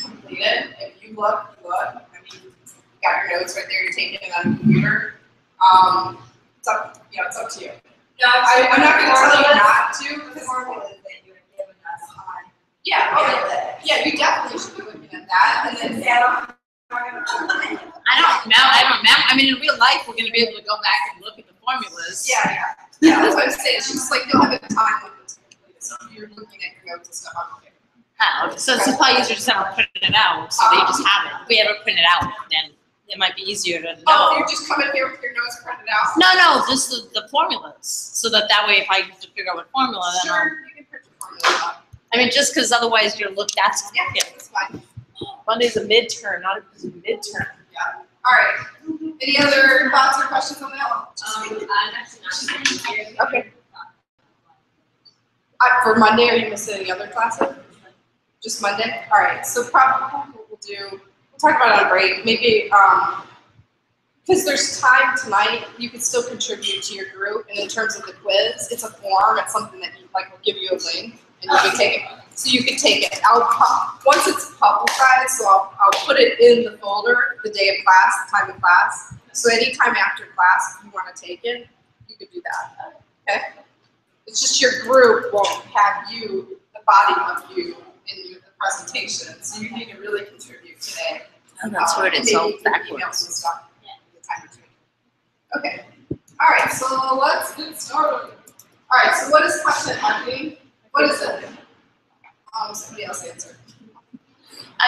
completed. If you look, you look. I mean, you got your notes right there. You're taking it on the computer. It's up, it's up to you. No, I'm not going to tell you not to. The formulas that you have given us on. Yeah, yeah, you definitely should be looking at that. And then I don't remember. I mean, in real life, we're going to be able to go back and look at the formulas. Yeah. That's what I'm saying. It's just like you'll have a time limit to complete it. So if you're looking at your notes and stuff, I'm okay. Oh, so it's probably easier just to print it out, so that you just have it. If we ever print it out, then it might be easier to know. Oh, you're just coming here with your notes printed out? No, just the formulas, so that way if I have to figure out what formula, then sure, you can print the formula out. I mean, just because otherwise you're looked at. Yeah, that's fine. Monday's a midterm, not a midterm. Yeah. All right. Any other thoughts or questions on that one? Okay. For Monday, are you missing any other classes? Just Monday? All right. So probably what we'll do, we'll talk about it on break. Maybe because there's time tonight, you can still contribute to your group. And in terms of the quiz, it's a form. It's something that we'll give you a link, and you can take it. So you can take it. Once it's publicized, so I'll put it in the folder the day of class, the time of class. So anytime after class, if you want to take it, you could do that. Okay? It's just your group won't have you, the body of you, in the presentation. So you need to really contribute today. Oh, that's weird. It's all backwards. Okay. All right. So let's get started. All right. So what is content marketing? What is it? Somebody else answer.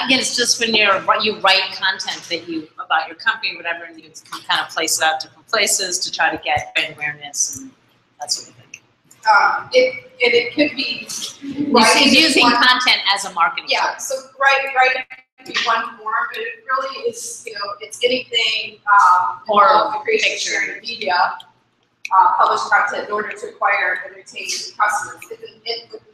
Again, it's just when you write content about your company, whatever, and you can kind of place it out different places to try to get brand awareness and that sort of thing. It could be using content as a marketing tool. So writing could be one form, but it really is, it's anything or the creation of sharing media, published content in order to acquire and retain customers.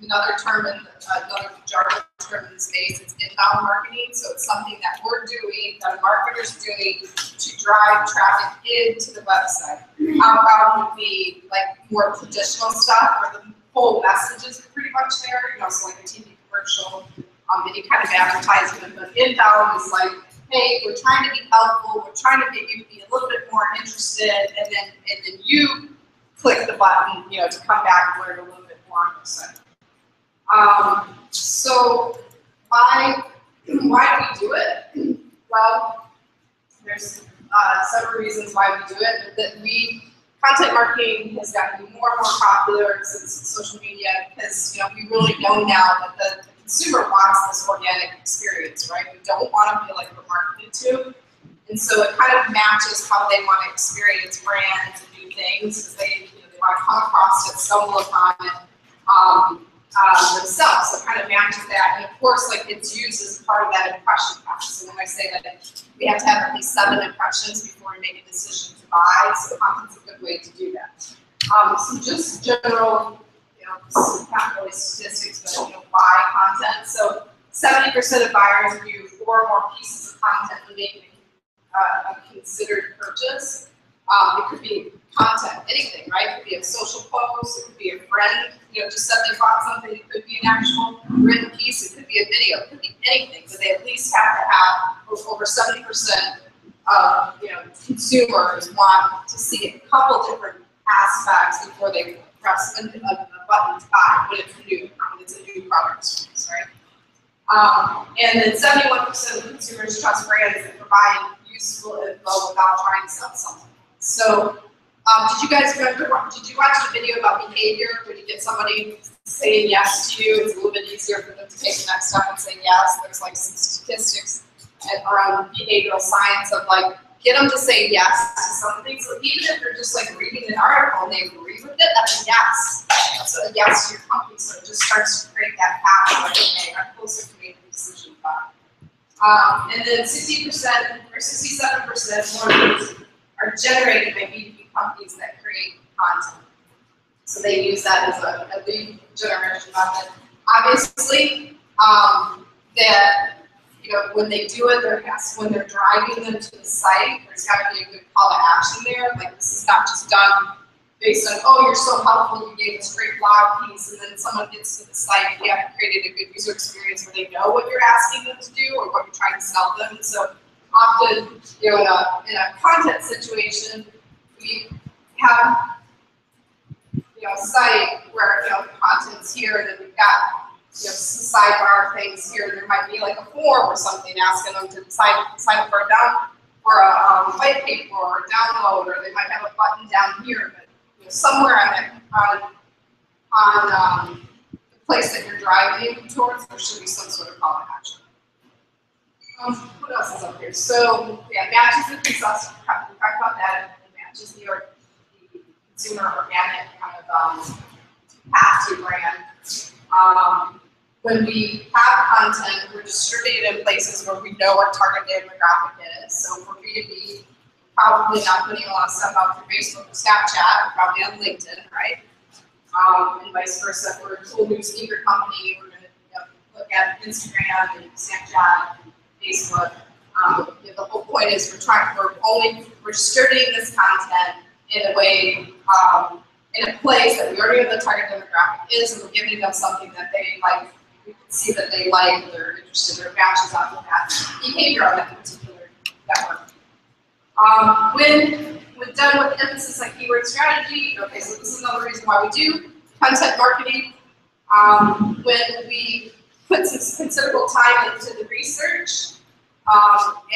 Another term another jargon term in the space is inbound marketing. So it's something that we're doing, that a marketer's doing to drive traffic into the website. Outbound would be like more traditional stuff where the whole message is pretty much there, so like a TV commercial, any kind of advertisement. But inbound is like, hey, we're trying to be helpful, we're trying to get you to be a little bit more interested, and then you click the button, to come back and learn a little bit more on the site. So why do we do it? Well, there's several reasons why we do it. That content marketing has gotten more and more popular since social media, because we really know now that the consumer wants this organic experience, right? We don't want to feel like we're marketed to, and so it kind of matches how they want to experience brands and new things, because they want to come across it, stumble upon it themselves. So it kind of matches that, and of course, it's used as part of that impression process. So when I say that we have to have at least 7 impressions before we make a decision to buy, so content's a good way to do that. So just general, not really statistics, but buy content. So 70% of buyers view 4 or more pieces of content when making a considered purchase. It could be content, anything, right? It could be a social post, it could be a friend, just said they bought something. It could be an actual written piece, it could be a video, it could be anything. But they at least have to have over 70% of consumers want to see a couple different aspects before they press a button to buy when it's new, when it's a new product, right? And then 71% of consumers trust brands that provide useful info without trying to sell something. So, did you watch the video about behavior? When you get somebody saying yes to you, it's a little bit easier for them to take the next step and say yes. There's some statistics around behavioral science of get them to say yes to something. So even if they're just reading an article and they agree with it, that's a yes. That's a yes to your company. So it just starts to create that path okay, I'm closer to making a decision about it. And then 60% or 67% more are generated by B2B companies that create content. So they use that as a lead generation method. Obviously, when they do it, when they're driving them to the site, there's got to be a good call to action there. This is not just done based on, oh, you're so helpful, you gave us a great blog piece, and then someone gets to the site, you haven't created a good user experience where they know what you're asking them to do or what you're trying to sell them. And so often, you know, in a content situation, we have, you know, a site where, you know, content's here, and then we've got, you know, some sidebar things here. There might be like a form or something asking them to sign up for a white paper or a download, or they might have a button down here, but you know, somewhere on the place that you're driving towards, there should be some sort of call to action. What else is up here? So yeah, matches the consensus. We talked about that. It matches the consumer organic kind of path to brand. When we have content, we're distributed in places where we know our target demographic is. So for B2B, probably not putting a lot of stuff out through Facebook or Snapchat, probably on LinkedIn, right? And vice versa. If we're a cool new sneaker company, we're going to look at Instagram and Snapchat and Facebook. You know, the whole point is we're distributing this content in a way, in a place that we already know the target demographic is, and we're giving them something that they like. We can see that they like, they're interested, or matches up with that behavior on that particular network. When done with emphasis on keyword strategy, okay, so this is another reason why we do content marketing. When we put some considerable time into the research,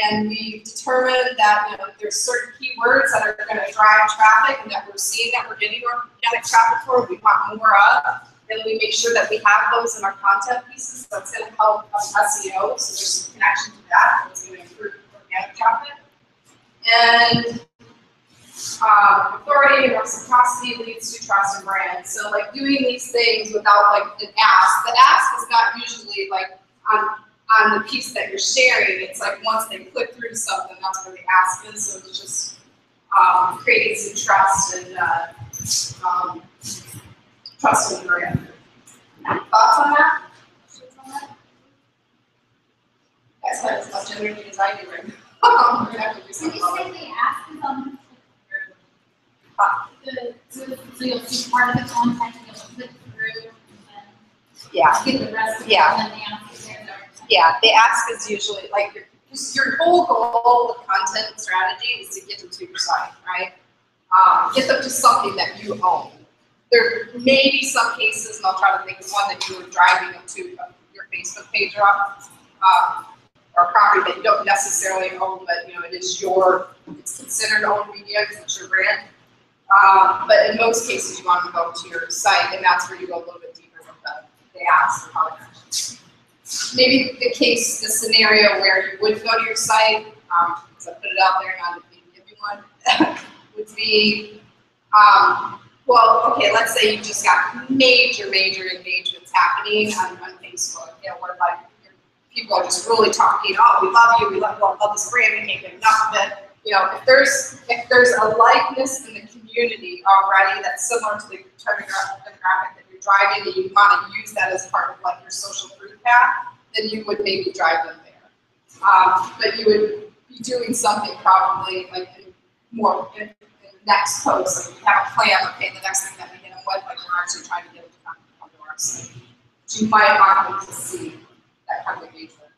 and we determine that, you know, there's certain keywords that are going to drive traffic and that we're seeing that we're getting organic traffic for, we want more of. And we make sure that we have those in our content pieces. That's going to help us SEO. So there's some connection to that. It's going to improve organic traffic. And authority and reciprocity leads to trust and brand. So like doing these things without like an ask. The ask is not usually like on the piece that you're sharing. It's like once they click through something, that's where the ask is. So it's just creating some trust and trust in the brand. Thoughts on that? Questions on that? You guys have as much energy as I do right now. We're gonna have to do something about it. Did you say they ask is on so you'll see part of the content and you'll click through and Yeah. get the rest of it Yeah. and then the ask is there. Yeah, the ask is usually like your whole goal with content strategy is to get them to your site, right? Get them to something that you own. There may be some cases, and I'll try to think of one that you were driving them to your Facebook page or a property that you don't necessarily own, but you know it is it's considered owned media because it's your brand. But in most cases, you want to go to your site, and that's where you go a little bit deeper with the ask and call to action. Maybe the scenario where you would go to your site, because I put it out there, not to give you one, would be, well, okay, let's say you just got major engagements happening on Facebook, you know, where like people are just really talking, oh, we love you, we love this brand, we can't get enough of it. You know, if there's a likeness in the community already that's similar to the demographic that you're driving, and you want to use that as part of like your social proof path, then you would maybe drive them there. But you would be doing something probably like in the next post. Like we have a plan. Okay, the next thing that we hit them with, like we're actually trying to get them to come to our site. So you might want them to see that kind of engagement.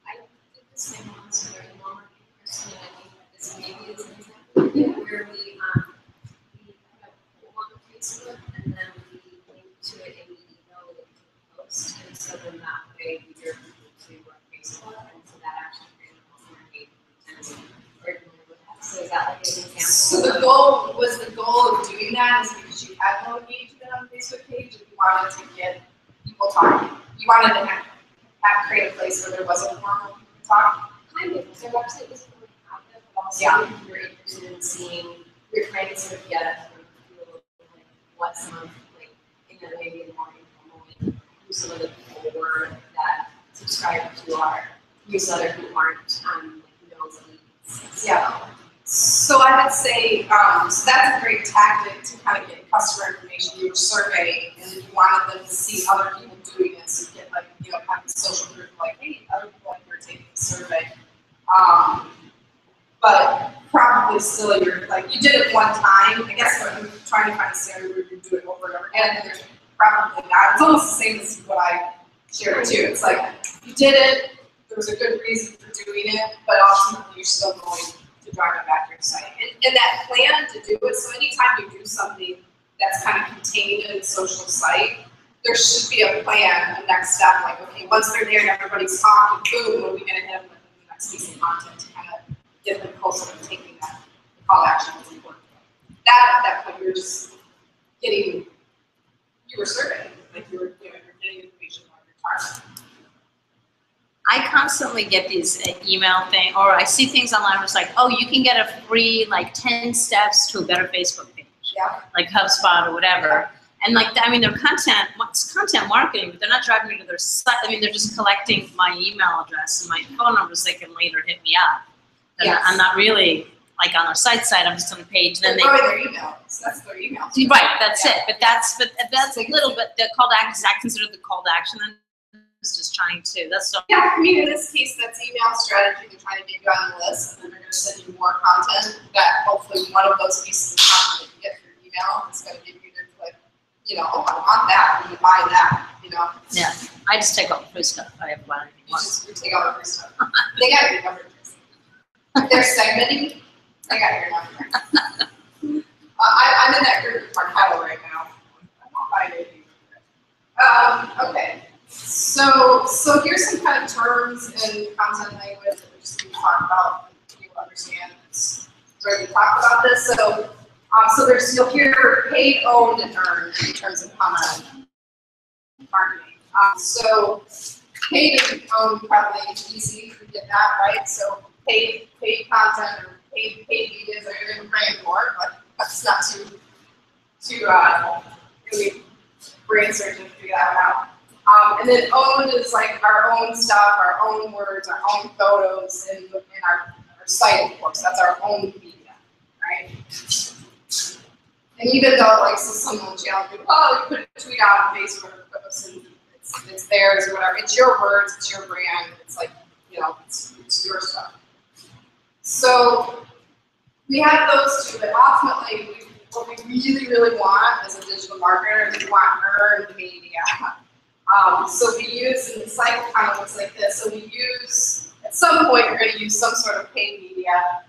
I did the same one so during Walmart person, and I think this maybe is an example where we have a poll on Facebook and then we link to it in the email that we post, and so then that way we direct people to our Facebook, and so that actually created more engagement. So is that like an example? So the goal of doing that is because you had no engagement on the Facebook page, and you wanted to get people talking. You wanted to create a place where there wasn't more people talking. Kind of. Their website was really active, but also if you're interested in seeing, you're trying to sort of get a sort of feel of like what some of like maybe in more informal way, who some of the people were that subscribe to our newsletter who aren't nosebleeds. Yeah. So I would say, so that's a great tactic to kind of get customer information. You were surveying, and if you wanted them to see other people doing this, you get like, you know, kind of social proof, like, hey, other people like you're taking the survey. But probably still like you did it one time. I guess I'm trying to find a standard where you do it over and over again, and there's probably not. It's almost the same as what I shared too. It's like you did it, there was a good reason for doing it, but ultimately you're still going to drive it back to your site. And that plan to do it, so anytime you do something that's kind of contained in the social site, there should be a plan, a next step, like, okay, once they're there and everybody's talking, boom, what are we gonna hit them with the next piece of content to kind of get them closer to taking that call to action is important. That at that point you're just getting, you were surveying, like you were, you're getting information on your target. I constantly get these email thing, or I see things online where it's like, oh, you can get a free, like 10 steps to a better Facebook page. Yeah. Like HubSpot or whatever. And like, I mean, their content, it's content marketing, but they're not driving me to their site. I mean, they're just collecting my email address and my phone number so they can later hit me up. Yes. I'm not really like on their site, I'm just on the page. Then Probably their email. So that's their email. Right, that's Yeah. it. But that's a little bit, the call to action, is that considered the call to action then? It's just trying to, that's so. Yeah, I mean, in this case, that's email strategy. They're trying to get you on the list, and then they're going to send you more content that hopefully one of those pieces of content that you get through email is going to give you the click, you know, oh, I want that, I'm going to buy that, you know. Yeah, I just take all the free stuff. I haven't bought anything once. You take all the free stuff. They got your number. If they're segmenting, I got your number. I'm in that group of Marketo right now. I'm not buying anything. Okay. So here's some kind of terms and content language that we're just going to talk about so you understand. It's ready to talk about this. So there's, you'll hear paid, owned, and earned in terms of content marketing. So paid and owned probably easy to get that, right? So paid content or paid media is what you're going to brand for, but that's not too really brain surgeon to figure that out. And then owned is like our own stuff, our own words, our own photos, and our site, of course. That's our own media, right? And even though, like, so someone challenge you, oh, you put a tweet out on Facebook or post and it's theirs or whatever. It's your words, it's your brand. It's like, you know, it's your stuff. So we have those two, but ultimately, what we really want as a digital marketer is we want earned media. So we use, and the cycle kind of looks like this. So we use, at some point, you're going to use some sort of paid media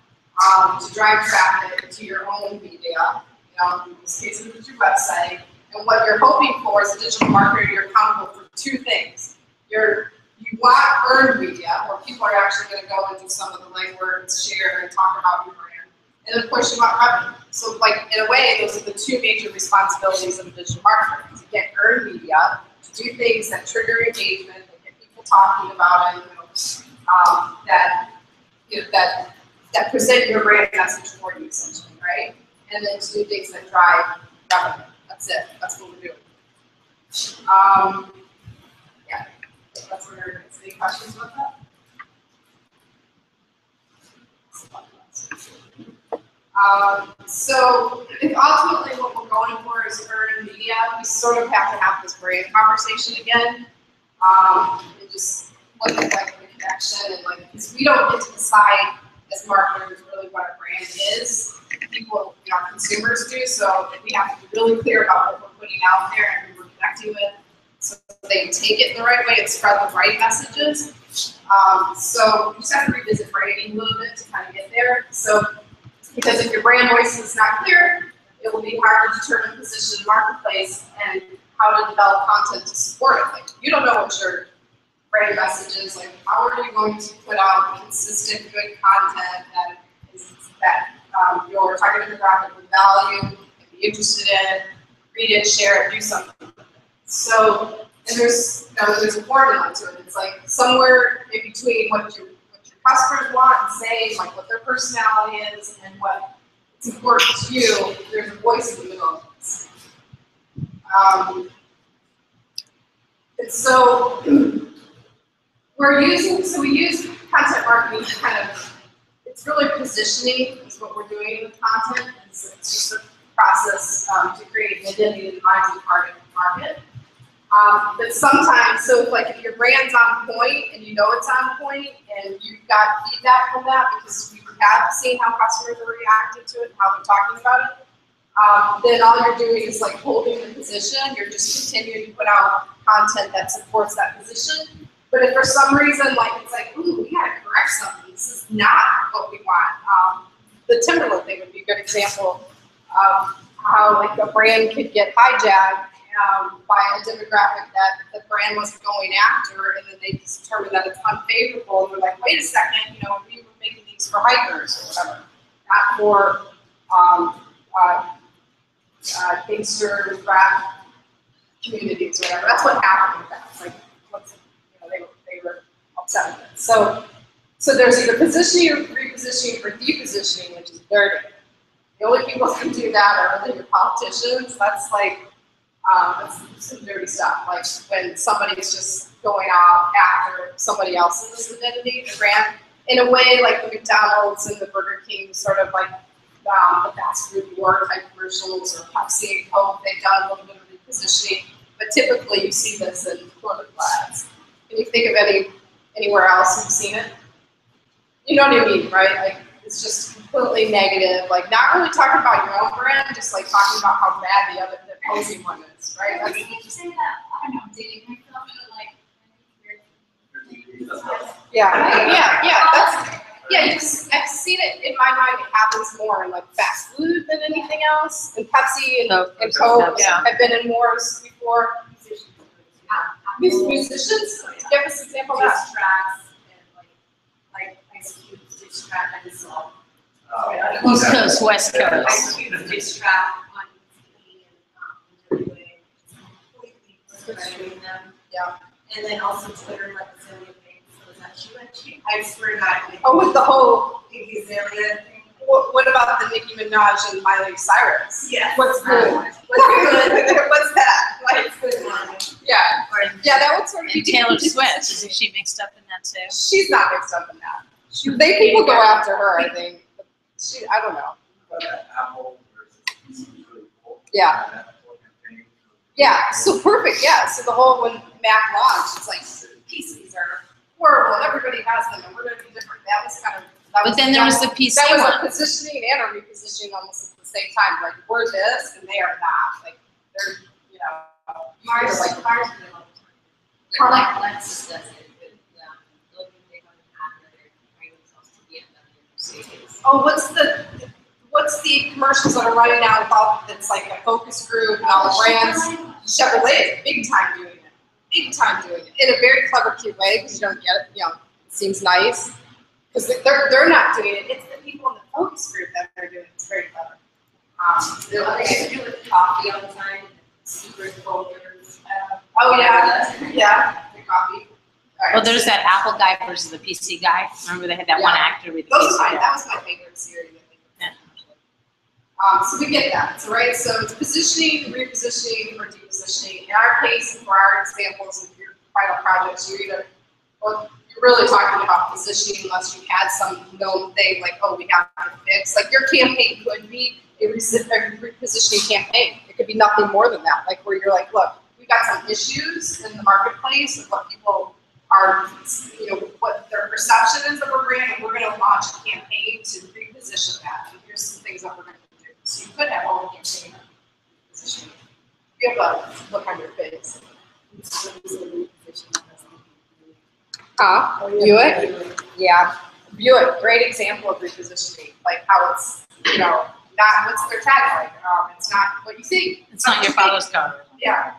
to drive traffic to your own media. You know, in this case, it's your website. And what you're hoping for as a digital marketer, you're accountable for two things. You want earned media, where people are actually going to go and do some of the legwork and share and talk about your brand. And of course, you want revenue. So, like, in a way, those are the two major responsibilities of a digital marketer: to get earned media, to do things that trigger engagement, that get people talking about it, that present your brand message for you, essentially, right? And then to do things that drive revenue. That's it. That's what we're doing. Yeah, that's what we're doing. Any questions about that? So if ultimately what we're going for is earned media, we sort of have to have this brand conversation again. And just look at like the connection and like, because we don't get to decide as marketers really what our brand is. People, you know, consumers do, so we have to be really clear about what we're putting out there and who we're connecting with, so they take it in the right way and spread the right messages. So you just have to revisit branding a little bit to kind of get there. So, because if your brand voice is not clear, it will be hard to determine position in the marketplace and how to develop content to support it. Like, you don't know what your brand message is. Like, how are you going to put out consistent, good content that your target demographic will value and be interested in, read it, share it, do something. So, and there's a formula to it. It's like somewhere in between what your customers want and say, like what their personality is, and what is important to you. There's a voice in the middle of this. And so we use content marketing to kind of, it's really positioning is what we're doing with content. It's just a process to create an identity in the minds of the target market. But sometimes, so like if your brand's on point and you know it's on point and you've got feedback from that because have seen how customers are reacting to it, how they're talking about it, then all you're doing is like holding the position. You're just continuing to put out content that supports that position. But if for some reason, like it's like, ooh, we gotta correct something. This is not what we want. The Timberland thing would be a good example of how like a brand could get hijacked by a demographic that the brand wasn't going after, and then they just determined that it's unfavorable. And they're like, wait a second, you know, we were making these for hikers or whatever, not for gangster rap communities or whatever. That's what happened with that. It's like, they were upset with it. So there's either positioning or repositioning or depositioning, which is dirty. The only people who can do that are the politicians. That's like, that's some dirty stuff. Like when somebody's just going out after somebody else's identity, the brand, in a way like the McDonald's and the Burger King sort of like the fast food war type commercials, or Pepsi and Coke, they've done a little bit of repositioning, but typically you see this in political ads. Can you think of anywhere else you've seen it? You know what I mean, right? Like it's just completely negative, like not really talking about your own brand, just like talking about how bad the opposing one is, right? I think you say that, I don't know, dating myself, like, I've seen it in my mind. It happens more in like fast food than anything else. And Pepsi and Coke have been in wars before. Musicians, give us an example of that. Tracks and like Ice Cube's diss track I just saw. East Coast, West Coast. Ice Cube's diss track on TV and WA. Completely frustrating them. Yeah. And then also Twitter, like the Azalea thing. So is that she? I swear to God. Oh, with the whole. The Azalea thing. What about the Nicki Minaj and Miley Cyrus? Yeah. What's good? What's that? Like, yeah. That would sort of be And Taylor Swift, isn't she mixed up in that too? She's not mixed up in that. People go after her, I think. I don't know. Apple versus PC is really cool. Yeah. And that whole campaign. Yeah, so perfect, yeah. So the whole, when Mac launched, it's like, PCs are horrible, and everybody has them, and we're gonna be different. That was kind of, But then there was the PC that was one. a positioning and a repositioning almost at the same time. Like, we're this, and they are not. Like, they're, you know, Mars, like, Mars did a lot of time. Like Lexus does it with looking big on the app that they're comparing themselves to BMW and Mercedes. oh, what's the commercials that are running now with all, it's like a focus group and all the brands? Chevrolet is big time doing it. Big time doing it. In a very clever, cute way, because you don't get it, you know, it seems nice. Because they're not doing it, it's the people in the focus group that they're doing it. It's very clever. The other thing to do with coffee all the time, secret folders. Oh yeah, the coffee. All right. Well, there's that Apple guy versus the PC guy. Remember they had that one actor with the Those PC are that was my favorite series, I think. Yeah. So we get that. So right, so it's positioning, repositioning, or depositioning. In our case, for our examples of your final projects, you're either, well, you're really talking about positioning unless you had some known thing like, oh, we have to fix. Like your campaign could be a repositioning campaign. It could be nothing more than that. Like where you're like, look, we've got some issues in the marketplace of what people are, you know, what their perception is of a brand, and we're going to launch a campaign to reposition that. And here's some things that we're going to do. So you could have a whole campaign of repositioning. You have a look on your face. Buick? Yeah. Buick, great example of repositioning. Like how it's, you know, not what's their tagline. It's not what you think. It's not your father's car. Yeah.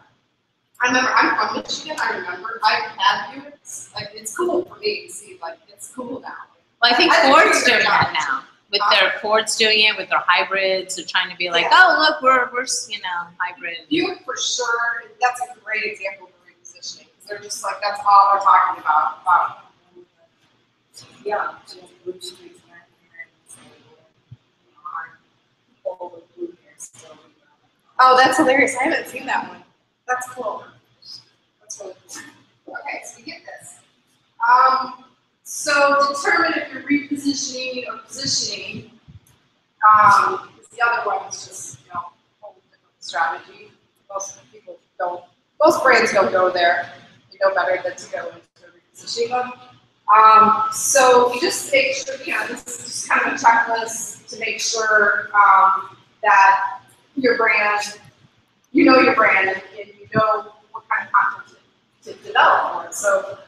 I remember, I'm from Michigan, I remember, I've had Buicks. Like, it's cool for me to see, like, it's cool now. Well, I think I think Ford's it's doing very that nice. now. With their Ford's doing it with their hybrids. They're trying to be like, oh look, we're you know, hybrid. Buick for sure, that's a great example of repositioning. Because they're just like, that's all they're talking about. Yeah, just blue streets and people with blue hair still. Oh, that's hilarious. I haven't seen that one. That's cool. That's really cool. Okay, so we get this. So determine if you're repositioning or positioning. The other one is just, you know, a whole different strategy. Most brands don't go there. They know better than to go into repositioning them. So you just make sure, this is just kind of a checklist to make sure that your brand, you know your brand, and you know what kind of content to develop for it. So,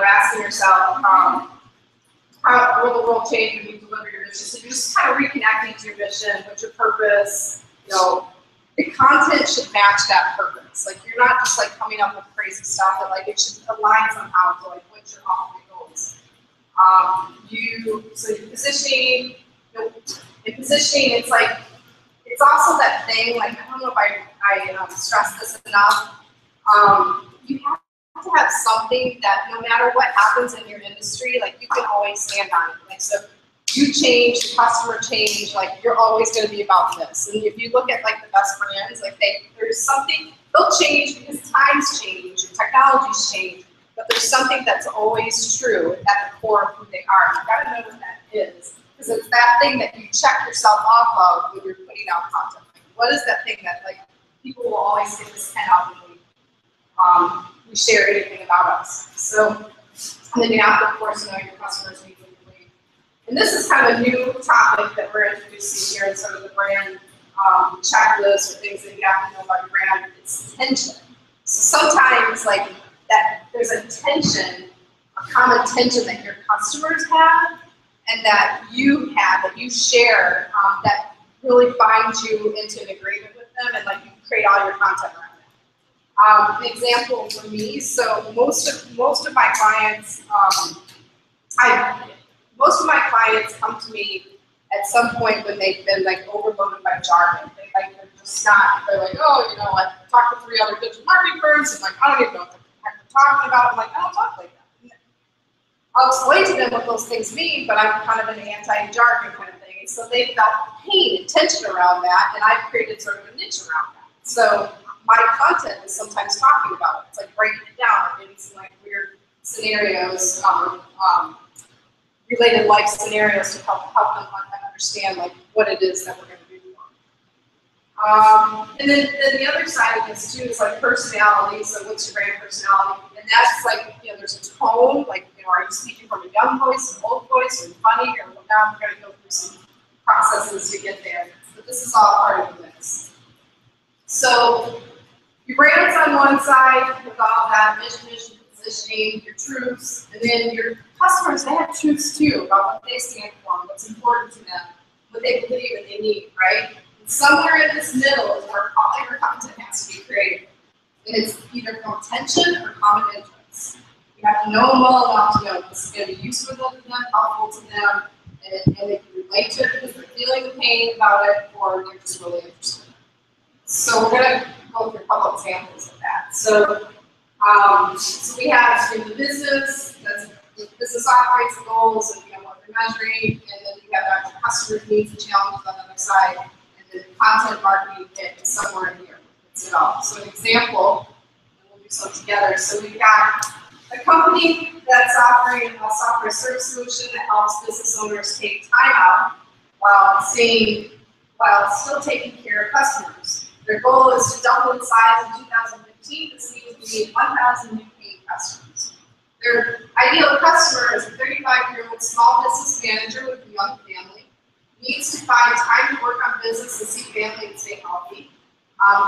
asking yourself, how will the world change when you deliver your mission? So you're just kind of reconnecting to your mission, what's your purpose, the content should match that purpose. Like, you're not just like coming up with crazy stuff, but like it should align somehow to like what your ultimate goals. So your positioning, in positioning, it's like, it's also that thing, like, I don't know if I stress this enough, you have to have something that no matter what happens in your industry, like, you can always stand on it. Like, so you change, the customer change, like, you're always going to be about this. And if you look at like the best brands, like there's something, they'll change because times change and technologies change, but there's something that's always true at the core of who they are. You've got to know what that is, because it's that thing that you check yourself off of when you're putting out content. Like, what is that thing that like people will always get this 10 out when we share anything about us? So, and then you have to, of course, know your customers' needs and belief. And this is kind of a new topic that we're introducing here in sort of the brand checklist, or things that you have to know about your brand. It's tension. So sometimes, like, that there's a tension, a common tension that your customers have, and that you have, that you share, that really binds you into an agreement with them, and like you create all your content around it. An example for me, so most of my clients, most of my clients come to me at some point when they've been like overloaded by jargon. They're just not. They're like, oh, I talked to 3 other digital marketing firms, and like I don't even know what the heck they're talking about. I'm like, I don't talk like that. I'll explain to them what those things mean, but I'm kind of an anti-jargon kind of thing. And so they felt pain and tension around that, and I've created sort of a niche around that. So my content is sometimes talking about it. It's like breaking it down, or maybe some like weird scenarios, related life scenarios to help them understand like what it is that we're going to do for them. And then the other side of this too is like personality. So what's your brand personality? And that's like, there's a tone, like, are you speaking from a young voice, an old voice, or funny, or what? Now we're going to go through some processes to get there. But this is all part of the mix. So your brand's on one side with all that mission, positioning, your truths, and then your customers, they have truths too about what they stand for, what's important to them, what they believe and they need, right? And somewhere in this middle is where all your content has to be created. And it's either from tension or common interests. You have to know them well enough to know this is going to be useful to them, helpful to them, and they can relate to it because they're feeling the pain about it, or they're just really interested. So we're going to go through a couple examples of that. So we have in the business, that's the business operates and goals, and what they're measuring, and then we have our customer needs and challenges on the other side, and then content marketing is somewhere in here. It's all. So an example, and we'll do some together. So we've got a company that's offering a software service solution that helps business owners take time out while still taking care of customers. Their goal is to double in size in 2015. This means we need 1,000 new paying customers. Their ideal customer is a 35-year-old small business manager with a young family. Needs to find time to work on business and see family and stay healthy.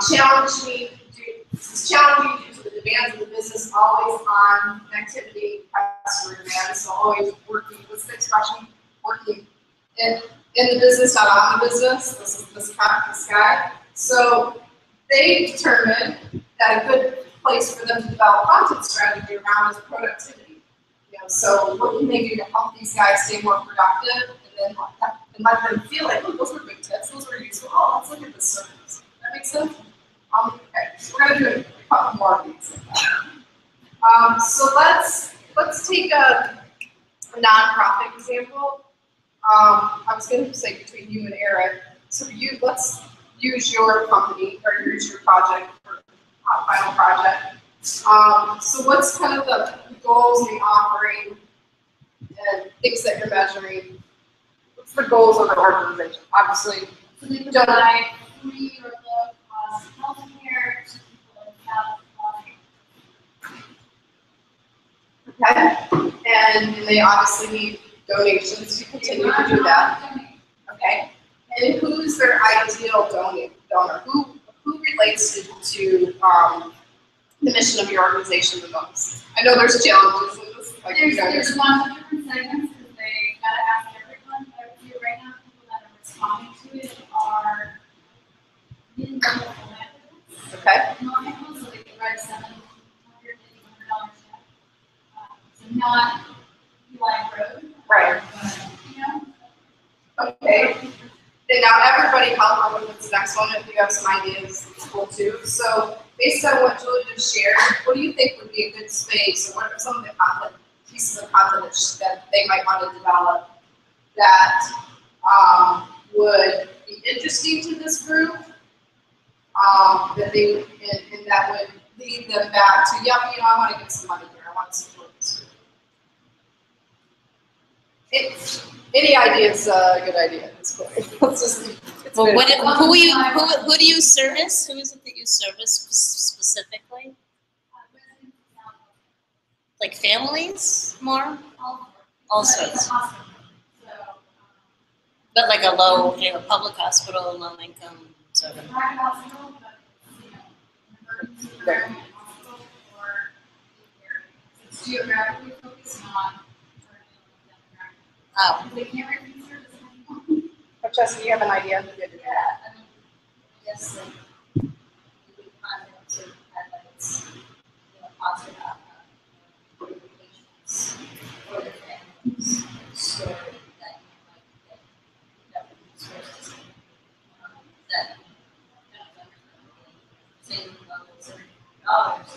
Challenging due to the demands of the business, always on connectivity, customer demand. So always working, what's the expression? Working in the business, not on the business. This guy. So they determined that a good place for them to develop content strategy around is productivity. So what can they do to help these guys stay more productive, and then let them feel like, oh, those were good tips, those were useful. Oh, let's look at this service. That makes sense? Okay, so we're gonna do a couple more of these. So let's take a nonprofit example. I was gonna say between you and Eric. So let's use your company or use your project for final project. So what's kind of the goals you're offering and things that you're measuring? What's the goals of the organization? Obviously, So they provide free or low cost healthcare to people without quality. Okay, and they obviously need donations to continue to do that. Okay, and who's their ideal donor? Who relates to the mission of your organization the most? I know there's challenges in this, like There's lots of different segments, because they gotta ask everyone, but here right now, people that are responding to it are mid-level philanthropists. Okay, Non-people, so they can write $700, $800 check. So not Eli Road. right. But, you know. Okay. And now everybody help with this next one if you have some ideas, it's cool too. So based on what Julie just shared, what do you think would be a good space, or what are some of the content, pieces of content that they might want to develop that would be interesting to this group, that they and that would lead them back to, yeah, you know, I want to get some money here, I want to support this group. Any idea is a good idea at this point. Let's just. Well, who do you service? Who is it that you service specifically? Like families more? All sorts. But like a low, you know, public hospital, low income, sort of. It's geographically focused on. Oh, They can't refuse service. Francesca, do you have an idea? Yeah, I mean, yes, like, we would find out to highlights, you know, positive outcome for the patients, for the families, so that you might get, resources, that same levels of dollars,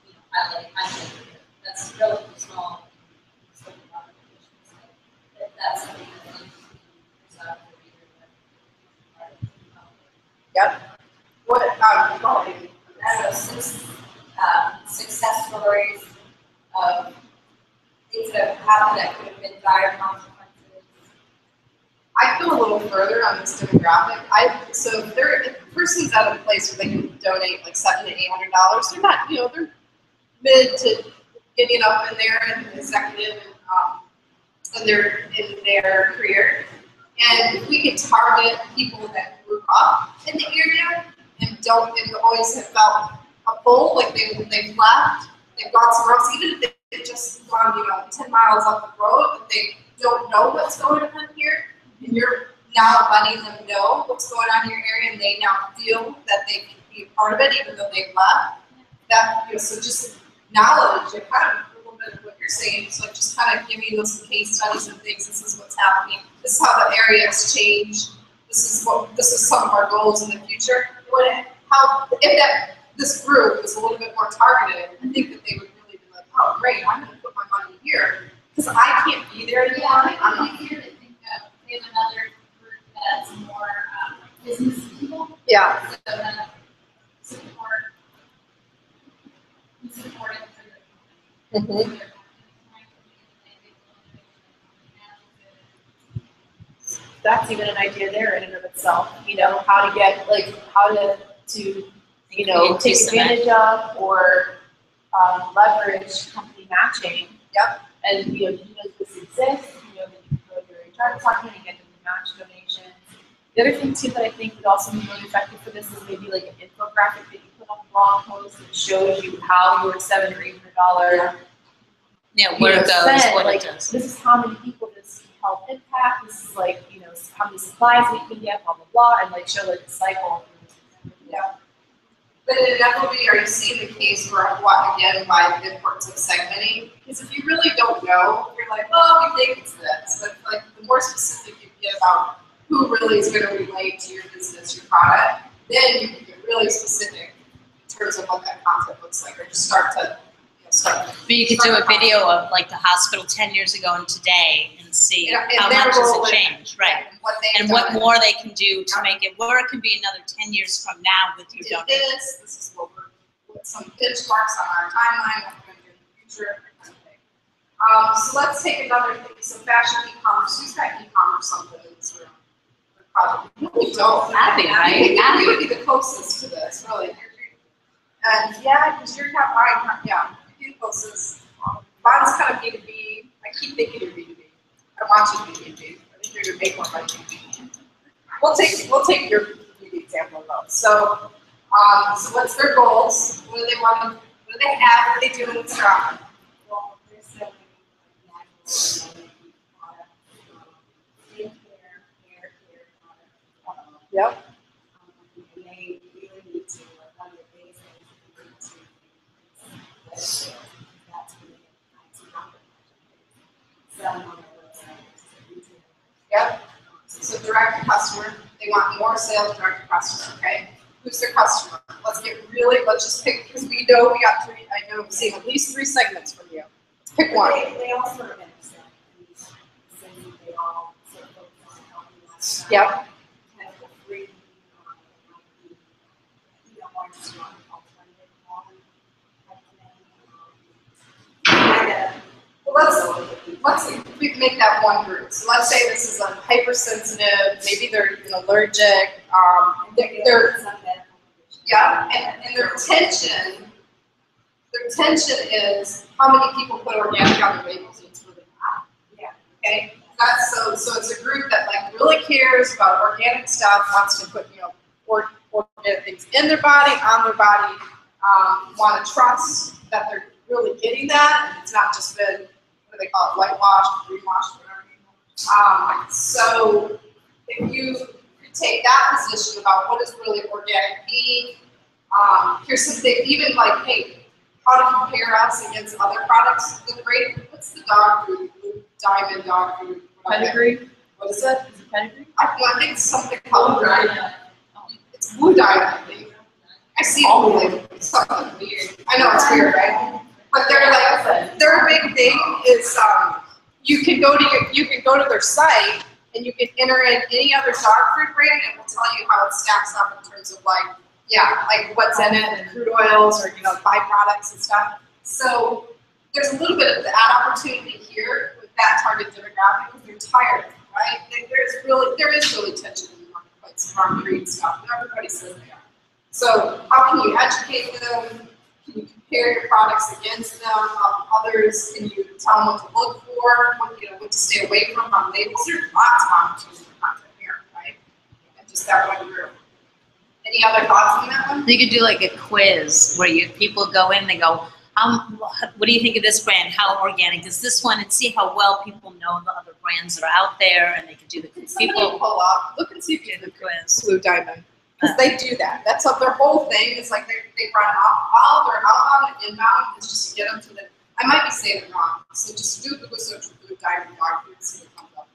you know, highlight, that's relatively small. So, that's something that needs to be resolved for Yep. What, success stories of things that have happened that could have been dire consequences. I go a little further on this demographic. So if the person's at a place where they can donate like $700 to $800, they're not, you know, they're mid to getting up in there and executive and in their career. And if we could target people that grew up in the area and always have felt a pull, like they've left, they've gone somewhere else, even if they've just gone, you know, 10 miles up the road, but they don't know what's going on here, and you're now letting them know what's going on in your area, and they now feel that they can be a part of it, even though they've left. That, you know, so just knowledge, and kind of a little bit of what you're saying, so just kind of giving those case studies and things. This is what's happening. This is how the area has changed. This is some of our goals in the future. If this group is a little bit more targeted, I think that they would really be like, oh great, I'm going to put my money here because I can't be there anymore. Yeah, I think it's easier to think of, we have another group that's more business people. Yeah. So that support it for the company. That's even an idea there in and of itself, you know, how to get, like, how to you know, take advantage of or leverage company matching. Yep. And, you know, you know this exists, you know, that you can go to your HR department and get them to match donations. The other thing too that I think would also be really effective for this is maybe like an infographic that you put on a blog post that shows you how your $700 or $800 where it goes, spent, what like, it does. this is how many people this can help impact, this is like, you know, how many supplies we can get, blah, blah, blah, and like show like the cycle. Yeah. But inevitably, are you seeing the case for what, again, why the importance of segmenting? Because if you really don't know, you're like, oh, we think it's this. But like, the more specific you get about who really is going to relate to your business, your product, then you can get really specific in terms of what that content looks like, or just start to, start. But you could do a video of like the hospital 10 years ago and today and see And how their much has role it in- changed, right? And what they've And what done. more they can do to make it, where it can be another 10 years from now with We your did donation. this is what with some benchmarks on our timeline, what we're going to do in the future, that kind of thing. So let's take another thing. So fashion e-commerce. Who's got e-commerce something in this room? Probably. We don't. Abby, right? Abby. You would be the closest to this, really. And yeah, because you're not buying, yeah, you're the closest. Mine's kind of B2B. I keep thinking you're B2B. I want you to be B2B. I think you're going to make more money. We'll take your B2B example though. So, so what's their goals? What do they want? What do they have? What are they doing with Strava? Well, they're selling natural products, skincare, hair care products. Yep. And they really need to, like, one of the biggest things they need to increase their sales. That's really nice profit margin. Selling on their website to retailers. Yep. So direct to customer. They want more sales direct to customer. Okay. Who's their customer? Let's just pick, because we know we got three. I know I'm seeing at least 3 segments from you. Pick one. They all sort of understand these things. They all sort of focus on healthy lifestyle. Yep. Chemical free, it might be, you don't want to run alternative quality type thing. Let's we can make that one group. So let's say this is a hypersensitive. Maybe they're allergic. They're yeah, and their tension is how many people put organic on their labels. It's really not. Yeah. Okay. That's so it's a group that like really cares about organic stuff, wants to put organic things in their body, on their body, want to trust that they're really getting that, and it's not just been, what do they call it, whitewashed, greenwashed, whatever. So if you take that position about what does really organic mean, here's something, even like, hey, how to compare us against other products. What's the dog food, Blue Diamond dog food? Pedigree? What is it? Is it pedigree? I think it's something called Blue Diamond. It's Blue Diamond, I think. I see something weird. I know it's weird, right? But they're like, their big thing is you can go to their site and you can enter in any other dog food brand and it will tell you how it stacks up in terms of like, yeah, like what's in it, and crude oils or byproducts and stuff. So there's a little bit of that opportunity here with that target demographic because they're tired, right? There is really tension in the marketplace, farm breed stuff, and everybody says they are. So how can you educate them? Can you compare your products against them, others? Can you tell them what to look for, what to stay away from on labels? There's lots of opportunities for content here, right? And just that one group. Any other thoughts on that one? You could do like a quiz where people go in and they go, what do you think of this brand? How organic is this one? And see how well people know the other brands that are out there, and they can do the People pull up, look and see if you do the quiz. Blue Diamond. Because they do that. That's what their whole thing is like. They run all their outbound and inbound is just to get them to the. I might be saying it wrong, so just do Google search for Blue Diamond dog food and see what comes up.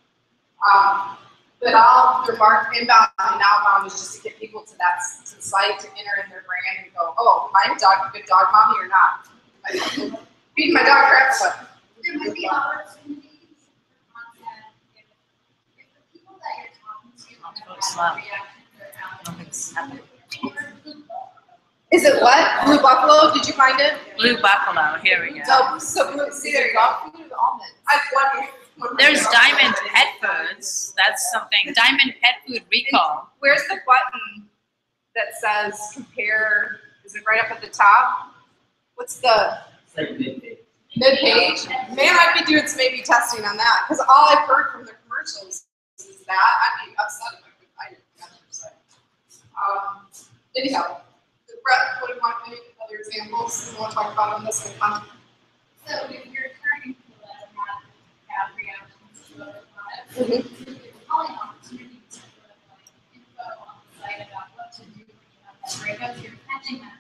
But all their inbound and outbound is just to get people to that to the site to enter in their brand and go, oh, am I a good dog mommy or not? Feeding my dog crap, but There might be opportunities for content if the people that you're talking to I'll have go slow. had reactions I don't think it's happening. is it what? Blue Buffalo? Did you find it? Blue Buffalo, here we go. So blue, see their dog food almonds. I've wondered. There's Diamond Pet Foods. That's something. Diamond Pet Food Recall. Where's the button that says compare? Is it right up at the top? What's the It's like mid-page. mid-page? Man, I'd be doing some A/B testing on that because all I've heard from the commercials is that I'd be upset if I couldn't find it. Anyhow, Brett, what do you want? Any other examples you want to talk about on this one? So if you're targeting people that have reactions to other products, Mhm. there's probably an opportunity to put like info on the site about what to do when you have that breakout. So you're catching that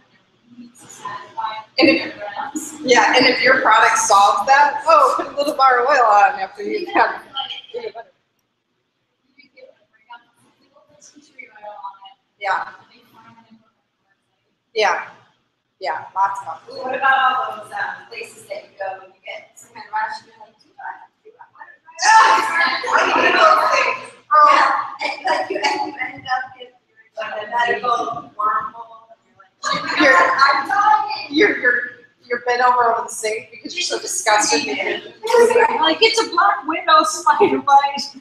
needs to satisfy And their brands. Yeah, and if your product solves that, oh, put a little bar of oil on after you have it. Yeah, yeah, lots of them. What about all those places that you go and you get some kind of rush and you're like, do I have to do that? One of those things. And like you end up getting like a medical wormhole and You're- I'm talking. You're bent over the sink because you're so disgusted at the end. Like, it's a black widow spider bite.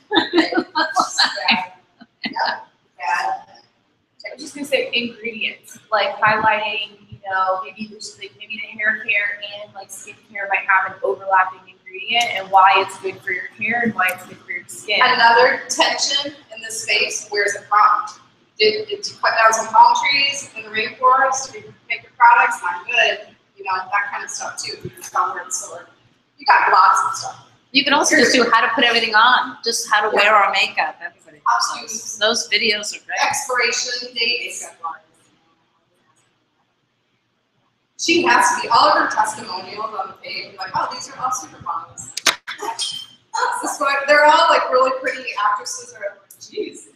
Yeah. I was just gonna say ingredients, like highlighting, know, maybe there's like maybe the hair care and like skincare might have an overlapping ingredient, and why it's good for your hair and why it's good for your skin. Another tension in this space, where's it from? Did you cut down some palm trees in the rainforest to make your products? Not good. You know, that kind of stuff too. You just got where it's stored. You got lots of stuff. You can also just do how to put everything on, just how to wear our makeup. Everybody Absolutely. knows. Those videos are great. Expiration dates. She has to be, all of her testimonials on the page, like, oh, these are all supermodels. This is what, they're all like really pretty actresses or like, geez.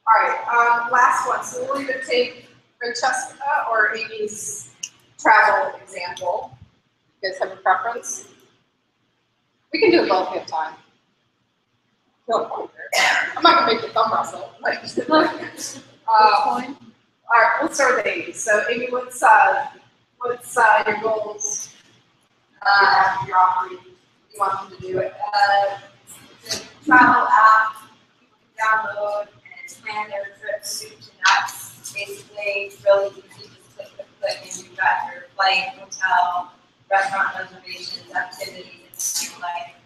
All right, last one. So we'll either take Francesca or Amy's travel example. You guys have a preference? We can do it both if we have time. I'm not gonna make the thumb wrestle. All right, we'll start with Amy. So Amy, what's your goals? Your offering? You want them to do it? It's a travel app people can download and plan their trips soup to nuts. Basically, it's really easy. Just click, and you've got your flight, hotel, restaurant reservations, activities, and like.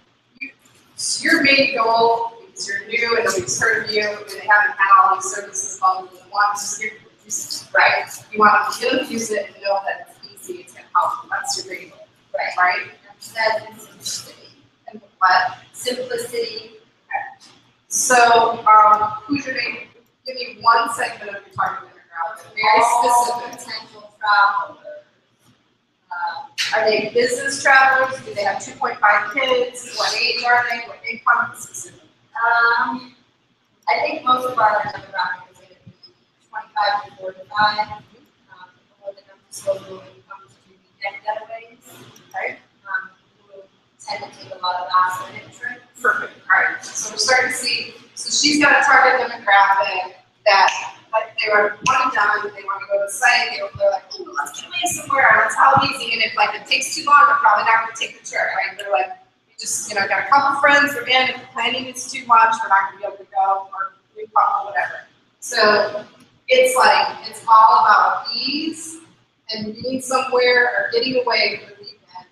Your main goal, because you're new and nobody's heard of you, and they haven't had all these services called in one, right? You want to get them to use it and know that it's easy, it's going to help you. That's your main goal, right? That is simplicity. And what? Simplicity. Okay. So, who's your main? Give me one segment of your target demographic, very specific. Potential travelers. Are they business travelers? Do they have 2.5 kids? What age are they? What income? Specific. I think most of our demographic is going to be 25 to 45. More than disposable income to weekend getaways. Okay. Who tend to take a lot of last minute trips. Perfect. All right. So we're starting to see. So she's got a target demographic that like they were one and done. They want to go to the site. They're like, oh, let's get away somewhere. That's how easy. And if like it takes too long, they're probably not going to take the trip, right? They're like, we just got a couple friends. We're in. If the planning is too much, we're not going to be able to go or we or whatever. So it's like it's all about ease and being somewhere or getting away for the weekend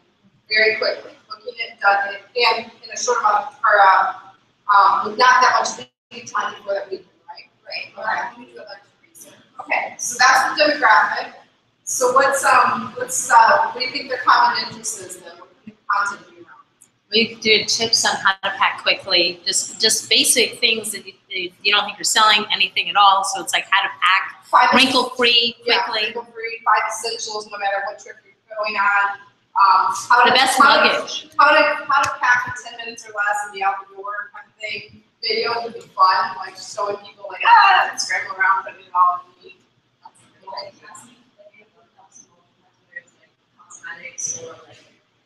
very quickly, looking at done it and in a short amount of with not that much lead time before that weekend, right? Right. Okay. We do a bunch of research. Okay, so that's the demographic. So what do you think their common interest is then? What kind of content do you know? We do tips on how to pack quickly, just basic things that you don't think you're selling anything at all. So it's like how to pack wrinkle-free quickly. Yeah, wrinkle-free, 5 essentials, no matter what trip you're going on. The best luggage. How to pack in 10 minutes or less and be out the door kind of thing. Video would be fun, like just showing people like, and scrambling around, putting it all in the meat. That's really interesting. Cosmetics or like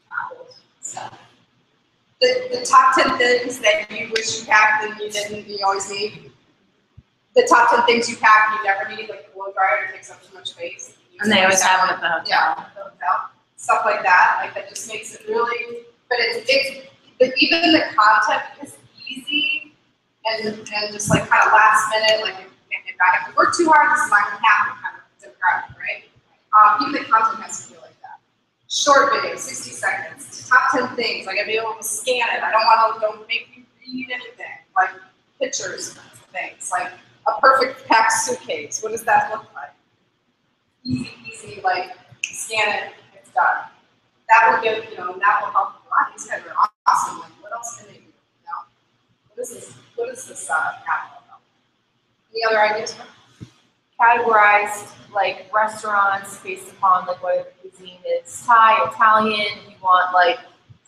travel stuff. The top 10 things that you wish you packed and you didn't, you always need. The top 10 things you pack and you never need, like the blow dryer takes up too much space. And they always have it at the hotel. Yeah, the hotel. Stuff like that. Like that just makes it really, but even the content is easy and just like kind of last minute, like if we work too hard, this is not going to happen kind of demographic, right? Even the content has to be like that. Short video, 60 seconds. Top 10 things. Like I'd be able to scan it. Don't make me read anything. Like pictures, things. Like a perfect packed suitcase. What does that look like? Easy, like scan it, it's done. That will give, that will help a lot. These guys are awesome. Like, what else can they do? What is this app about? Any other ideas? Categorized like restaurants based upon like what the cuisine is. Thai, Italian, if you want like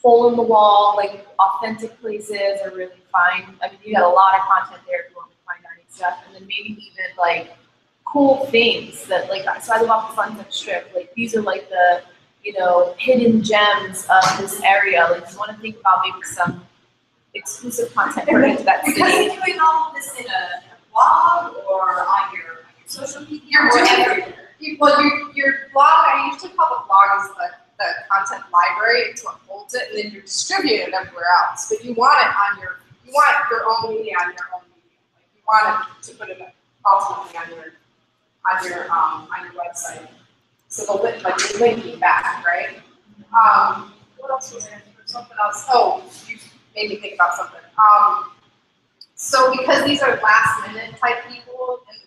hole in the wall, like authentic places are really fine. I mean, you got a lot of content there if you want to find dining stuff, and then maybe even like cool things that like, so I live off the Sunset Strip, like these are like the, hidden gems of this area. Like you want to think about maybe some exclusive content for that city. Because you're doing all of this in a blog or on your social media. You're doing everywhere. Well, your blog, I usually call the blog is the content library. It's what holds it, and then you're distributing it everywhere else. But you want it on you want your own media on your own media. Like you want it to put it ultimately on on your website. So the like you're linking back, right? What else was there? There's something else. Oh, you made me think about something. So because these are last minute type people, and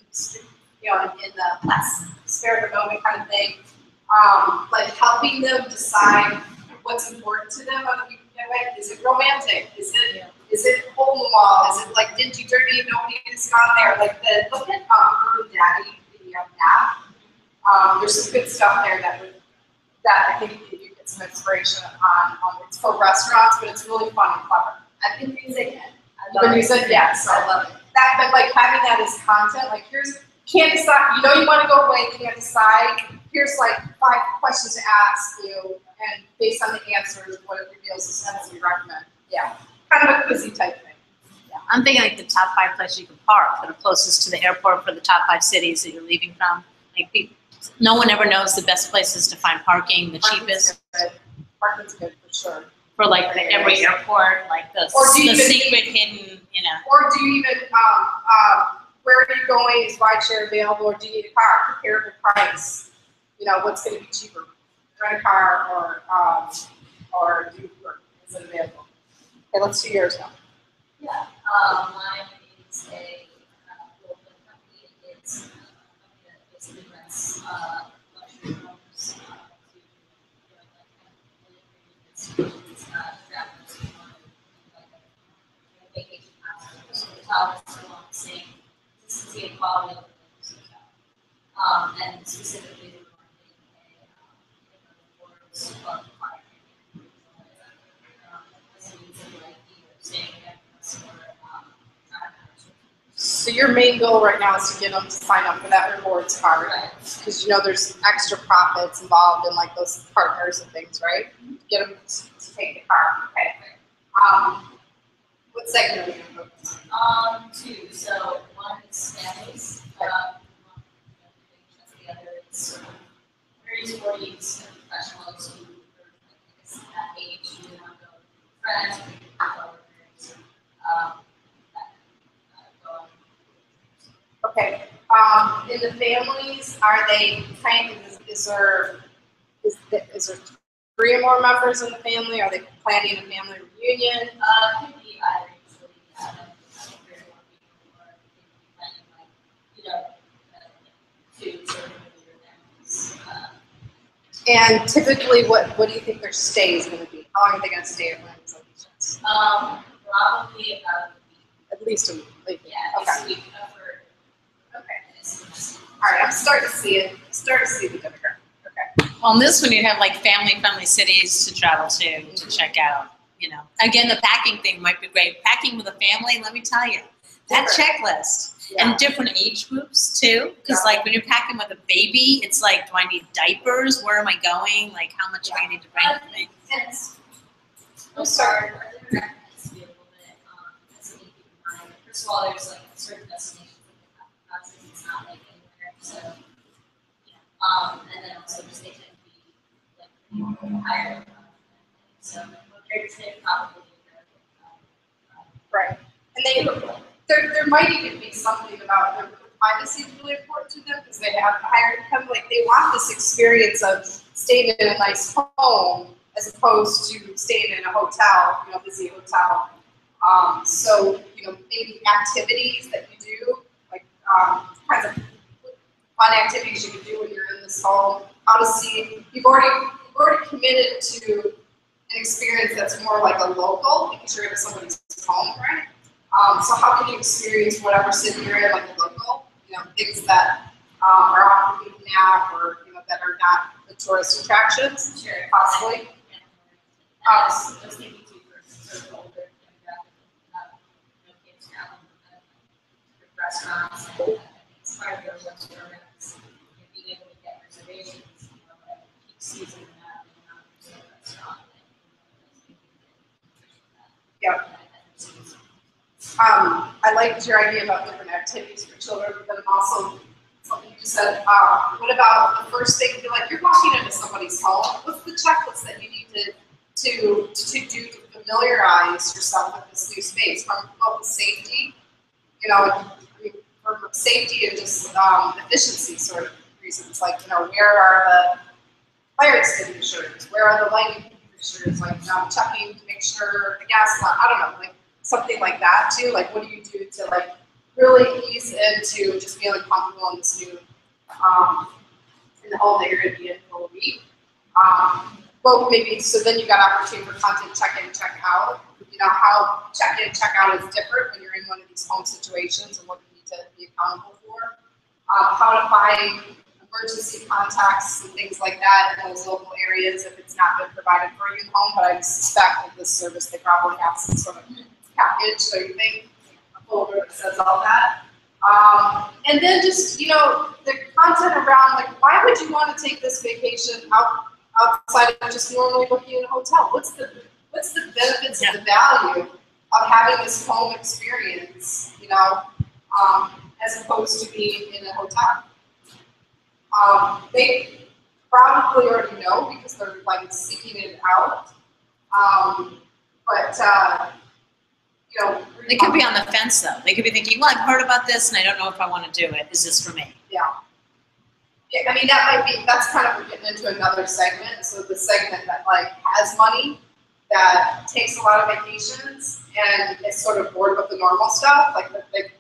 in the less spare the moment kind of thing, like helping them decide what's important to them on the weekend getaway. Is it romantic? Is it hole in the wall? Is it like dingy dirty? Nobody has gone there. Like look at Urban Daddy video app. There's some good stuff there that I think you can get some inspiration on. It's for restaurants, but it's really fun and clever. I've been using it. You've been using it, yes. I love it. That, but like having that as content, like can't decide. You know you want to go away, can't decide. Here's like 5 questions to ask you, and based on the answers, what it reveals is what we recommend. Yeah, kind of a quizzy type thing. Yeah, I'm thinking like the top 5 places you can park that are closest to the airport for the top 5 cities that you're leaving from. Like no one ever knows the best places to find parking, the cheapest. Parking's good for sure. For like every airport, like the secret hidden, Or do you even, where are you going? Is rideshare available, or do you need a car? Comparable price. What's going to be cheaper? Rent a car or do Uber? Is it available? Okay, let's do yours now. Yeah, mine is a local company. It's a company that basically rents luxury homes to travelers who want a vacation house. Hotels are along the same consistency and quality of the hotel. And specifically, we want to pay awards of fire. So your main goal right now is to get them to sign up for that rewards card, because there's extra profits involved in like those partners and things, right? Get them to take the card. Okay. What segment are we going to focus on? 2. So one is families. The other is sort of 30s, 40s professionals who are at age who want to go with friends, coworkers. Okay. In the families, are they is there 3 or more members in the family? Are they planning a family reunion? Could be either usually very long people or planning like, 2 sort of families. And typically, what do you think their stay is going to be? How long are they going to stay at Williams Locations? Probably about a week. At least a week. Yeah, Okay. it's a week All right, I'm starting to see it. Starting to see the demographic. Okay. Well, in this one, you'd have like family-friendly cities to travel to check out. Again, the packing thing might be great. Packing with a family, let me tell you, that checklist. Yeah. And different age groups too, because like when you're packing with a baby, it's like, do I need diapers? Where am I going? Like, how much do I need to bring with me? I'm sorry, are there recommends to be a little bit, as a keep in mind. First of all, there's like certain destinations that it's not like anywhere, so, and then also just they tend to be like higher. So, greater state probably. Right. And there might even be something about their privacy is really important to them because they have higher income. Like they want this experience of staying in a nice home as opposed to staying in a hotel, busy hotel. So, maybe activities that you do, like kinds of fun activities you can do when you're in this home. How to see, you've already committed to an experience that's more like a local because you're in somebody's home, right? So how can you experience whatever city you're in, like a local? Things that are off the beaten path or that are not the tourist attractions, Sure. possibly. Those can be too for sort of older demographic, kids traveling with restaurants and it's part of their lunch programs. Being able to get reservations, keep seasoning that and not just a restaurant. Yeah. I liked your idea about different activities for children, but then also something you just said. What about the first thing? Like you're walking into somebody's home. What's the checklist that you need to do to familiarize yourself with this new space? From both the safety, for for safety and just efficiency sort of reasons. Like, where are the fire extinguishers? Where are the lighting fixtures? Like, checking to make sure the gas is on. I don't know, like something like that too. Like, what do you do to like really ease into just feeling comfortable in this new in the home that you're going to be in for a week? Well, maybe so then you got opportunity for content check in, check out. How check in, check out is different when you're in one of these home situations and what you need to be accountable for. How to find emergency contacts and things like that in those local areas if it's not been provided for you at home. But I suspect with this service they probably have some sort of package, so you think a folder that says all that. And then just, the content around, like, why would you want to take this vacation outside of just normally booking in a hotel? What's the benefits and the value of having this home experience, as opposed to being in a hotel? They probably already know because they're like seeking it out. They could be on the fence though. They could be thinking, well, I've heard about this and I don't know if I want to do it. Is this for me? Yeah. I mean, that's kind of getting into another segment. So the segment that like has money, that takes a lot of vacations and is sort of bored with the normal stuff, like they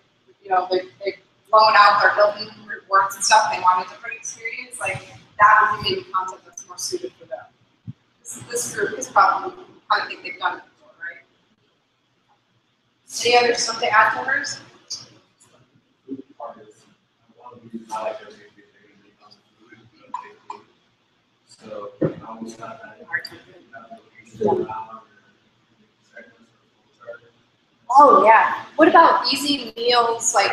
blown out their Hilton rewards and stuff. They want a different experience. Like that would be maybe content that's more suited for them. This group is probably kind of think they've done it before, right? Any other stuff to add to hers? So I almost got that. Oh yeah. What about easy meals? Like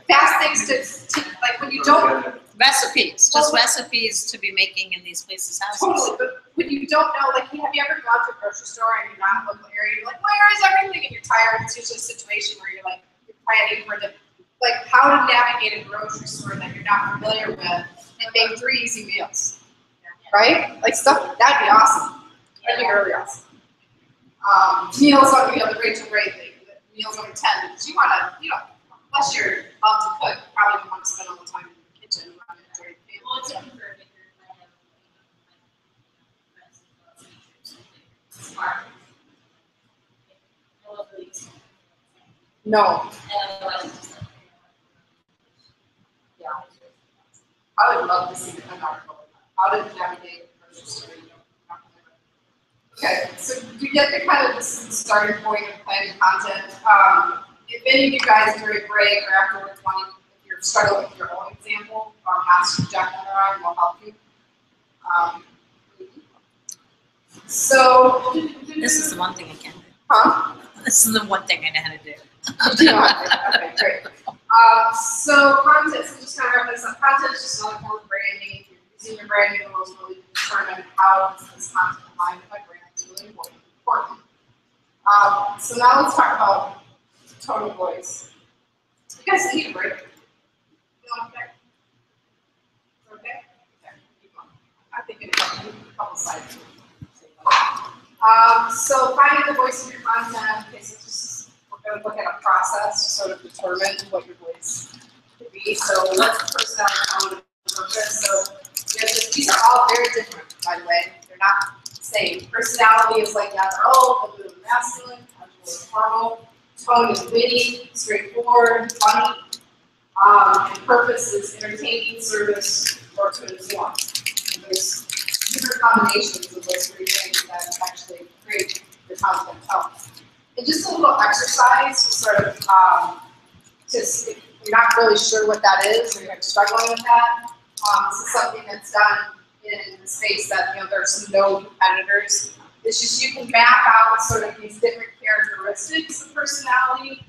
fast things to like when you don't Recipes, just recipes to be making in these places' houses. totally. But when you don't know, like, have you ever gone to a grocery store and you're not in a local area? You're like, where is everything? And you're tired. It's usually a situation where you're like you're planning for how to navigate a grocery store that you're not familiar with and make 3 easy meals. Right? Like stuff that'd be awesome. That'd be really awesome. Meals on the Rachel Ray thing. Meals under 10 because you want to, unless you're love to cook, you probably don't want to spend all the time in the kitchen. Well, it's different for if you're kind of smart. I love these. No. And otherwise, it's just like, Yeah. I would love to see an article. How to navigate a grocery store. Okay, so to get to kind of this starting point of planning content, if any of you guys during break or afterwards want to, if you're struggling with your own example, ask Jack and I will help you. So This is the one thing I can do. huh? This is the one thing I know how to do. Okay, great. So content, so just kind of wrap this up. Content is just another form of branding. If you're using your branding, the most really determine how does this content align with my brand. It's really important. So now let's talk about tone of voice. You guys need a break. You okay? Okay? Okay, keep going. I think in a couple slides. So finding the voice of your content, okay, so just we're going to look at a process to sort of determine what your voice could be. So what's personality, tone, and purpose? So these are all very different, by the way. They're not the same. Personality is like that, they're all a bit of masculine, casual is formal. Tone is witty, straightforward, funny. And purpose is entertaining, service, or to inform. And there's different combinations of those 3 things that actually create the content tone. And just a little exercise to sort of, if you're not really sure what that is or you're struggling with that, this is something that's done in the space that, there's no competitors. It's just you can map out sort of these different characteristics of personality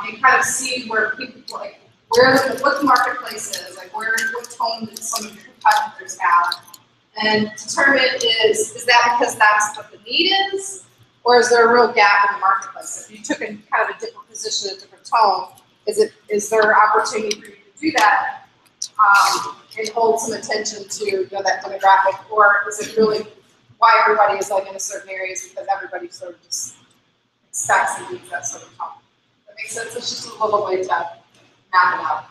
and kind of see where people, like, what the marketplace is, like what tone do some of your competitors have. And determine is that because that's what the need is, or is there a real gap in the marketplace? If you took a kind of a different position, a different tone, is there opportunity for you to do that and hold some attention to that demographic, or is it really why everybody is like in a certain areas because everybody sort of just expects and needs that sort of tone? That makes sense. It's just a little way to map it out.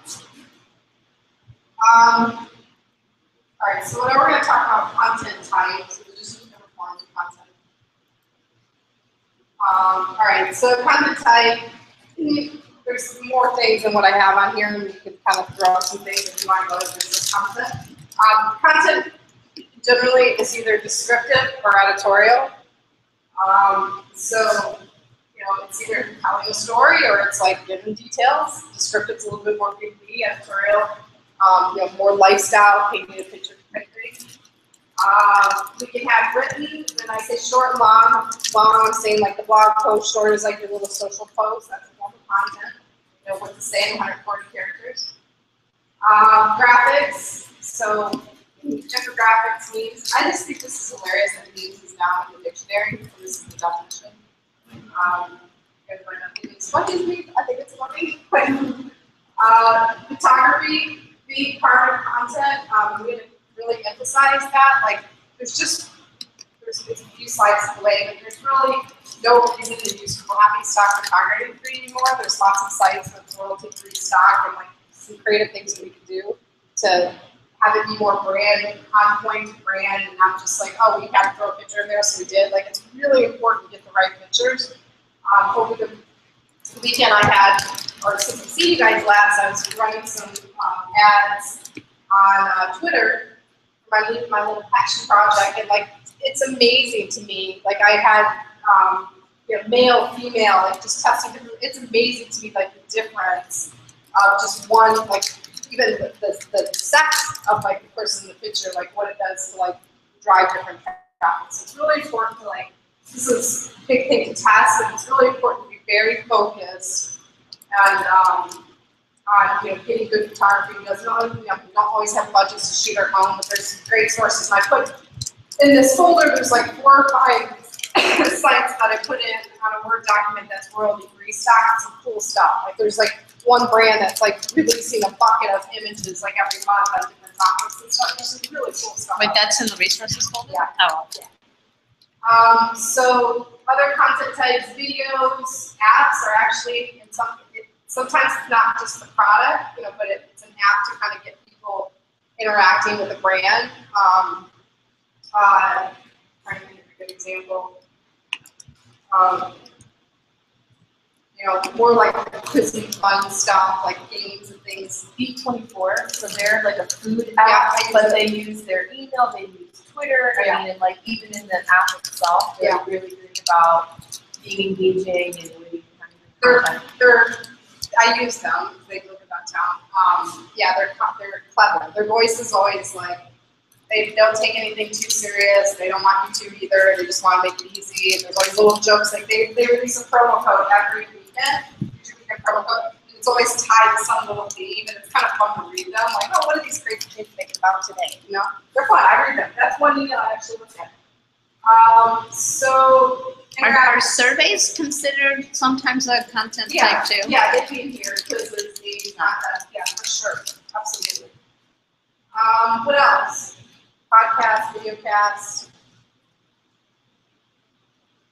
All right, so what we're going to talk about content types. We're just different forms of content. All right, so content type. There's more things than what I have on here, and you can kind of throw out some things if you want to go into this content. Content generally is either descriptive or editorial. So, you know, it's either telling a story or it's like giving details. Descriptive is a little bit more B2B, editorial, you know, more lifestyle, painting a picture type thing. We can have written, when I say short and long, I'm saying like the blog post, short is like your little social post, that's a form of content. You know what to say in 140 characters. Graphics, so infographics means, I just think this is hilarious that memes is now in the dictionary, so this is the definition. You guys might not think it's funny to me, I think it's funny. Photography being part of content, I'm going to really emphasize that. Like, there's a few slides away, but there's really no reason to use crappy stock photography anymore. There's lots of sites with royalty-free stock and like some creative things that we can do to have it be more brand, on point brand, and not just like, oh, we had to throw a picture in there, so we did. Like, it's really important to get the right pictures. Over the weekend I had, or since I've seen you guys last, I was running some ads on Twitter for my little passion project, and like, it's amazing to me. Like, I had, you know, male, female, like just testing different, it's amazing to me, like the difference of just one, like even the sex of like the person in the picture, like what it does to like drive different traffic. So it's really important to like, this is a big thing to test, and it's really important to be very focused and on, you know, getting good photography. Because you know, we don't always have budgets to shoot our own, but there's great sources. And I put in this folder, there's like 4 or 5 sites that I put in on a Word document that's royalty-free stock. Some cool stuff. Like there's like one brand that's like releasing a bucket of images like every month on different topics and stuff. There's some really cool stuff. Wait, that's in the resources folder? Yeah. Oh. Yeah. So other content types, videos, apps are actually in some. Sometimes it's not just the product, you know, but it's an app to kind of get people interacting with the brand. Trying to think of a good example. You know, more like quizzy fun stuff, like games and things. B24, so they're like a food app, but they use their email, they use Twitter, I mean, and like even in the app itself, they're really good about being engaging and really I use them. They live in downtown. Yeah, they're clever. Their voice is always like, they don't take anything too serious. They don't want you to either. They just want to make it easy. There's always little jokes. Like they release a promo code every weekend. Usually a promo code. It's always tied to some little theme, and it's kind of fun to read them. Like, oh, what are these crazy kids thinking about today? You know, they're fun. I read them. That's one email I actually looked at. So Are surveys considered sometimes a content type too? Yeah, they came here because there's the content. Yeah, for sure, absolutely. What else? Podcast, videocast.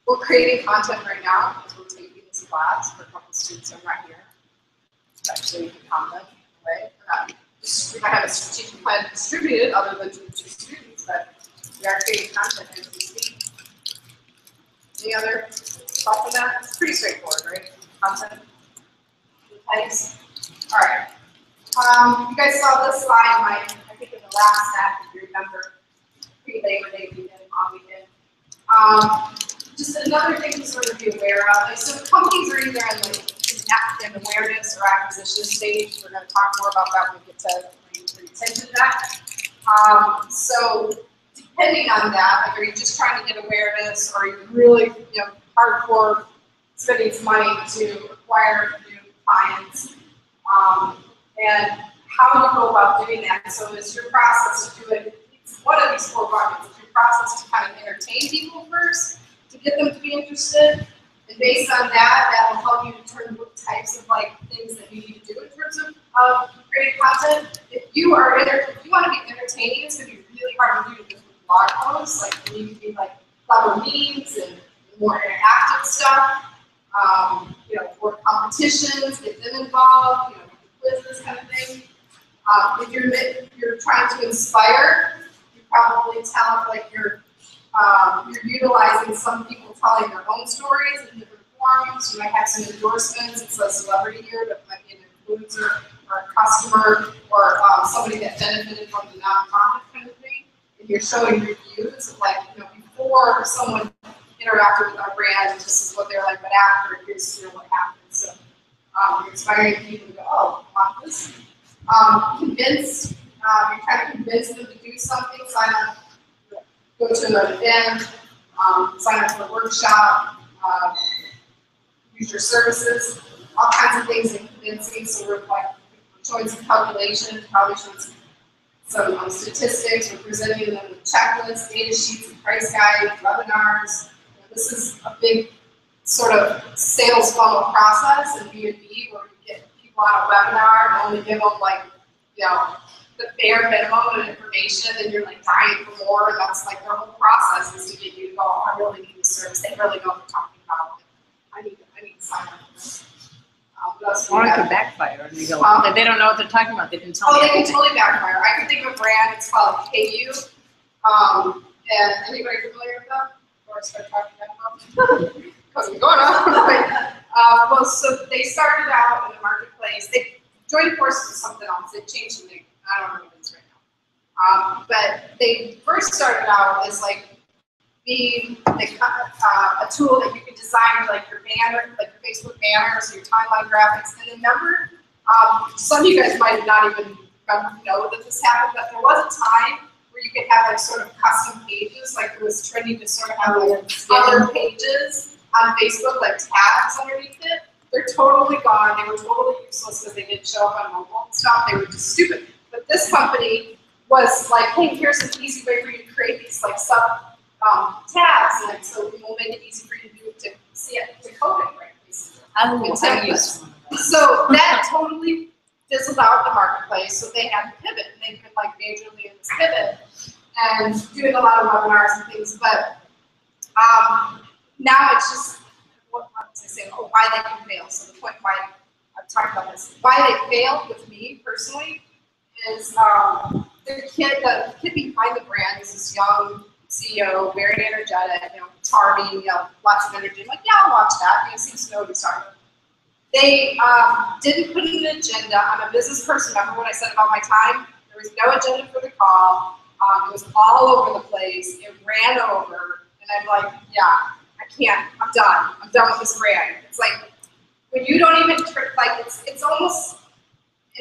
We're creating content right now because we're taking this class for a couple of students in right here. It's actually content, right? We might have a strategic plan to distribute it other than to the 2 students, but we are creating content as we speak. Any other thoughts on that? It's pretty straightforward, right? Content types. All right. You guys saw this slide, I think in the last act, if you remember, pre-Labor Day weekend, on weekend. Just another thing to sort of be aware of. Like, so companies are either in an awareness or acquisition stage. We're going to talk more about that when we get to bring attention to that. So depending on that, like, are you just trying to get awareness, or are you really, you know, hardcore spending some money to acquire new clients? And how do you go about doing that? So is your process to do it, it's one of these 4 buckets. Is your process to kind of entertain people first, to get them to be interested? And based on that, that will help you determine what types of like things that you need to do in terms of creating content. If you want to be entertaining, it's going to be really hard to do just with blog posts. Like, you need to be like clever memes and more interactive stuff. You know, for competitions, get them involved. You know, business kind of thing. If you're trying to inspire, you probably tell like you're utilizing some people telling their own stories in different forms. You might have some endorsements. It's a celebrity here, but it might be an influencer or a customer or somebody that benefited from the nonprofit kind of thing. And you're showing reviews of like, before someone interacted with our brand, this is what they're like, but after, here's what happened. So you're inspiring people to go, oh, I want this. Convince, you're trying to convince them to do something, sign up, go to an event, sign up for a workshop, use your services, all kinds of things in convincing. So we're like showing some calculations, probably showing some statistics, we're presenting them with checklists, data sheets, and price guides, webinars. This is a big sort of sales funnel process in B2B where you get people on a webinar and only give them like, the bare minimum of information, and you're like dying for more, and that's like their whole process is to get you to go, I really need this service. They really know what they're talking about. I need to sign up for this. What else do Or we it have? could backfire and they go, Huh? they don't know what they're talking about. They didn't tell Oh, me they can anything. totally backfire. I can think of a brand, it's called KU. And anybody familiar with them? Or start talking about them? Because we're going on. Well, so they started out in the marketplace. They joined forces with something else. They changed the name. I don't know what it is right now. But they first started out as like being a tool that you could design like your banner, like your Facebook banners, your timeline graphics. And remember, some of you guys might not even know that this happened, but there was a time where you could have like sort of custom pages, like it was trendy to sort of have like other pages on Facebook, like tabs underneath it. They're totally gone. They were totally useless because they didn't show up on mobile and stuff. They were just stupid. But this company was like, hey, here's an easy way for you to create these like sub tabs, and so we'll make it easy for you to do it, to see it, to code it, right? Basically. I used one of those. So that totally fizzled out the marketplace. So they had to pivot, and they've been like majorly in this pivot and doing a lot of webinars and things. But now it's just what was I saying? Oh, why they can fail. So the point why I've talked about this, why they failed with me personally is the kid behind the brand is this young CEO, very energetic, charming, lots of energy. I'm like, yeah, I'll watch that. It seems to know what he's talking about. They didn't put in an agenda. I'm a business person. Remember what I said about my time? There was no agenda for the call. It was all over the place. It ran over. And I'm like, yeah, I can't. I'm done. I'm done with this brand. It's like, when you don't even, like, it's almost.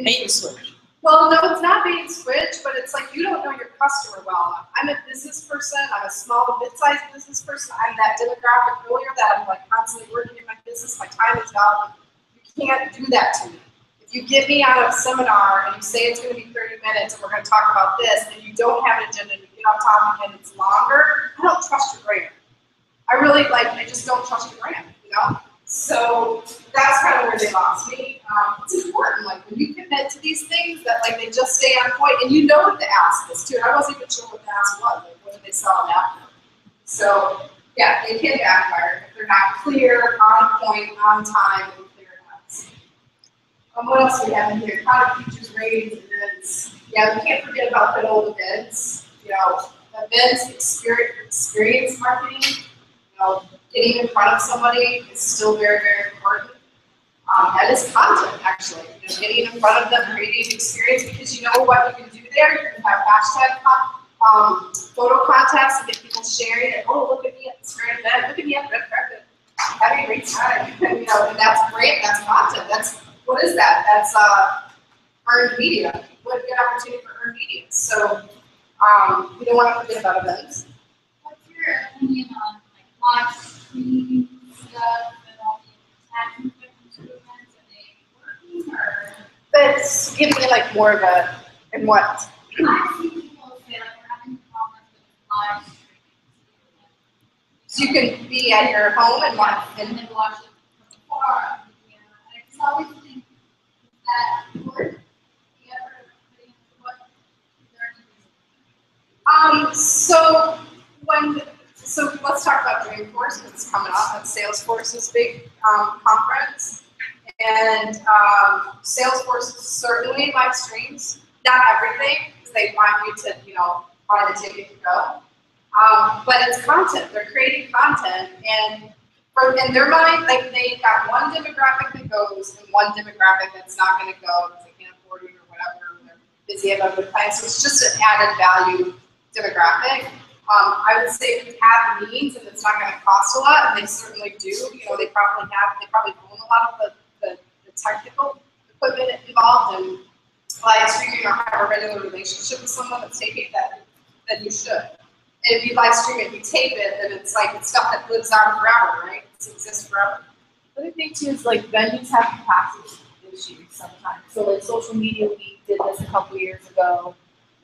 Bait and switch. Well, no, it's not bait and switch, but it's like you don't know your customer well enough. I'm a business person. I'm a small to mid-sized business person. I'm that demographic earlier that I'm like constantly working in my business. My time is valuable. You can't do that to me. If you get me on a seminar and you say it's going to be 30 minutes and we're going to talk about this, and you don't have an agenda and you get off topic and it's longer, I don't trust your brand. I just don't trust your brand, So that's kind of where they lost me. It's important, like when you commit to these things that like they just stay on point, and you know what the ask is too. I wasn't even sure what the ask was. Like, what did they sell that for? So yeah, they can backfire if they're not clear, on point, on time, and clear enough. What else do we have in here? Product features, ratings, events. Yeah, we can't forget about good old events. Events, experience marketing. Getting in front of somebody is still very, very important. That is content, actually. Getting in front of them, creating an experience, because you know what you can do there? You can have hashtag photo contests and get people sharing it. Oh, look at me at this great event. Look at me at Red Carpet. Having a great time. And that's great. That's content. What is that? That's earned media. What a good opportunity for earned media. So we don't want to forget about events. What's your opinion on live streaming stuff and all the attachment improvements? Are they working or? But give me like more of a, and what? I've seen people say like they're having problems with live streaming. So you can be at your home and watch, And then watch it from afar. Yeah. I just always think that worth the effort of putting into what they're doing. So let's talk about Dreamforce, because it's coming up at Salesforce's big conference. And Salesforce certainly live streams, not everything, because they want you to, buy the ticket and go. But it's content. They're creating content, and in their mind, like they've got one demographic that goes and one demographic that's not going to go because they can't afford it or whatever. They're busy have other plans, so it's just an added value demographic. I would say if you have the means and it's not going to cost a lot, and they certainly do. They probably own a lot of the technical equipment involved in live streaming or have a regular relationship with someone that's taking that, then you should. And if you live stream it, you tape it, then it's like it's stuff that lives on forever, right? It exists forever. The other thing too is like venues have capacity issues sometimes. So like Social Media Week did this a couple years ago,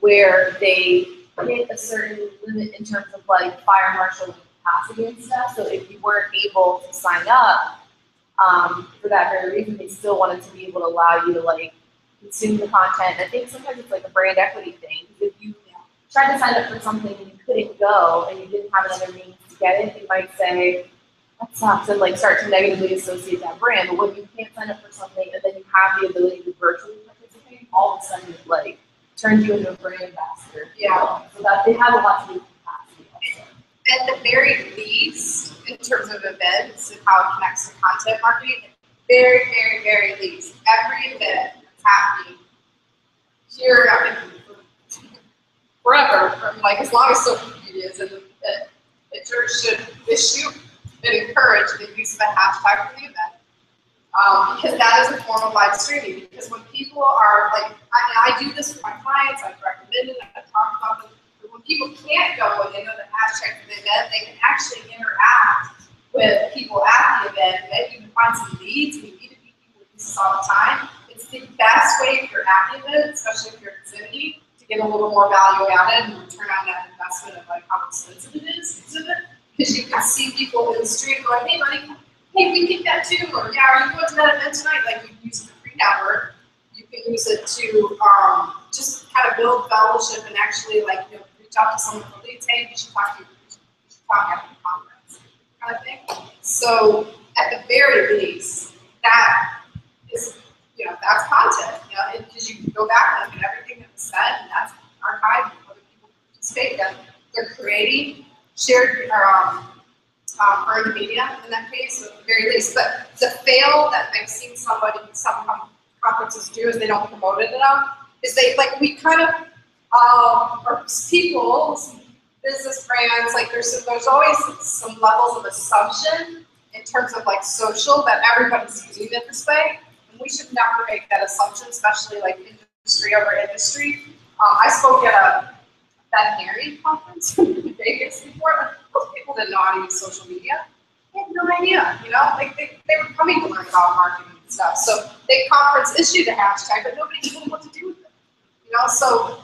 where they hit a certain limit in terms of like fire marshal capacity and stuff. So if you weren't able to sign up for that very reason, they still wanted to be able to allow you to like consume the content. I think sometimes it's like a brand equity thing. If you tried to sign up for something and you couldn't go and you didn't have another means to get it, you might say, that sucks, and like start to negatively associate that brand. But when you can't sign up for something and then you have the ability to virtually participate, all of a sudden it like turns you into a brand ambassador. Yeah. So that they have a lot to do with capacity also. At the very least, in terms of events and how it connects to content marketing, very, very, very least, every event that's happening here, forever, from like as long as social media is in the church should issue and encourage the use of a hashtag for the event. Because that is a form of live streaming. Because when people are like, I do this with my clients, I've recommended it, I've talked about it, but when people can't go and they know the hashtag for the event, they can actually interact with people at the event. Maybe you can find some leads, and you need to meet people with this all the time. It's the best way if you're at the event, especially if you're exhibiting, to get a little more value added and return on that investment of like how expensive it is to exhibit. Because you can see people in the street going, hey buddy, hey, we think that too, or yeah, are you going to that event tonight? Like you use the free network, you can use it to just kind of build fellowship and actually like reach out to someone for leads. Hey, you should talk to at the conference, kind of thing. So at the very least, that is that's content, because you can go back and look at everything that was said, and that's archived for other people to participate in. They're creating shared or earned media in that case, at the very least. But the fail that I've seen some conferences do is they don't promote it enough. Is we kind of or people, business brands, like there's always some levels of assumption in terms of like social that everybody's using it this way, and we should never make that assumption, especially like industry over industry. I spoke at a veterinary conference in Vegas before, but most people didn't know how to use social media. They had no idea, like they were coming to learn about marketing and stuff. So the conference issued a hashtag, but nobody knew what to do with it, so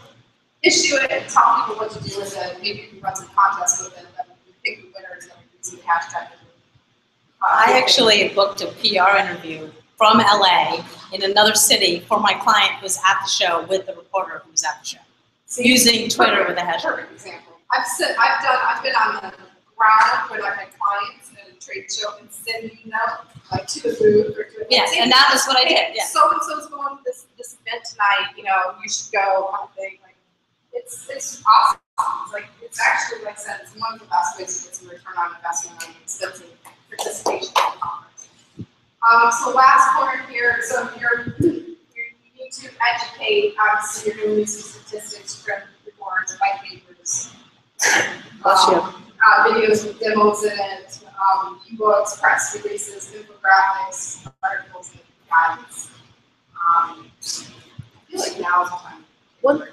issue it and tell people what to do with it. Maybe you can run some contests with it, and you pick the winners that are using the hashtag. I actually booked a PR interview from LA in another city for my client who was at the show with the reporter who was at the show. Using Twitter with a hashtag. Perfect example. I've been on the ground when I've had clients at a trade show and sending them like to the booth or to a Yes, and that is what I did. Yeah. So and so's going to this event tonight. You should go. Kind of thing. Like it's awesome. It's like it's actually, like I said, it's one of the best ways to get some return on investment on extensive participation in the conference. So last point here. So you need to educate. Obviously, you're going to use some statistics, trend reports, white papers, videos with demos in it, ebooks, press releases, infographics, articles, and guides. I feel like now is the time.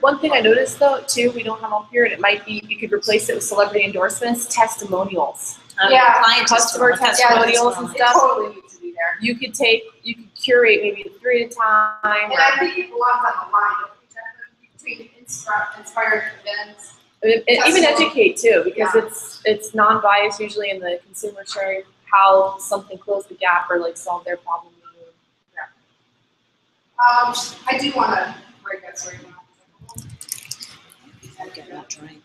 One thing I noticed though too, we don't have up here, and it might be you could replace it with celebrity endorsements, testimonials. Yeah, client customer testimonials and It stuff. totally needs to be there. You could curate maybe 3 at a time. And I think it belongs on the line. Between inspired events. Even educate too, because it's non-biased usually, in the consumer sharing how something closed the gap or like solved their problem. I do want to break that story now. I'll get a drink.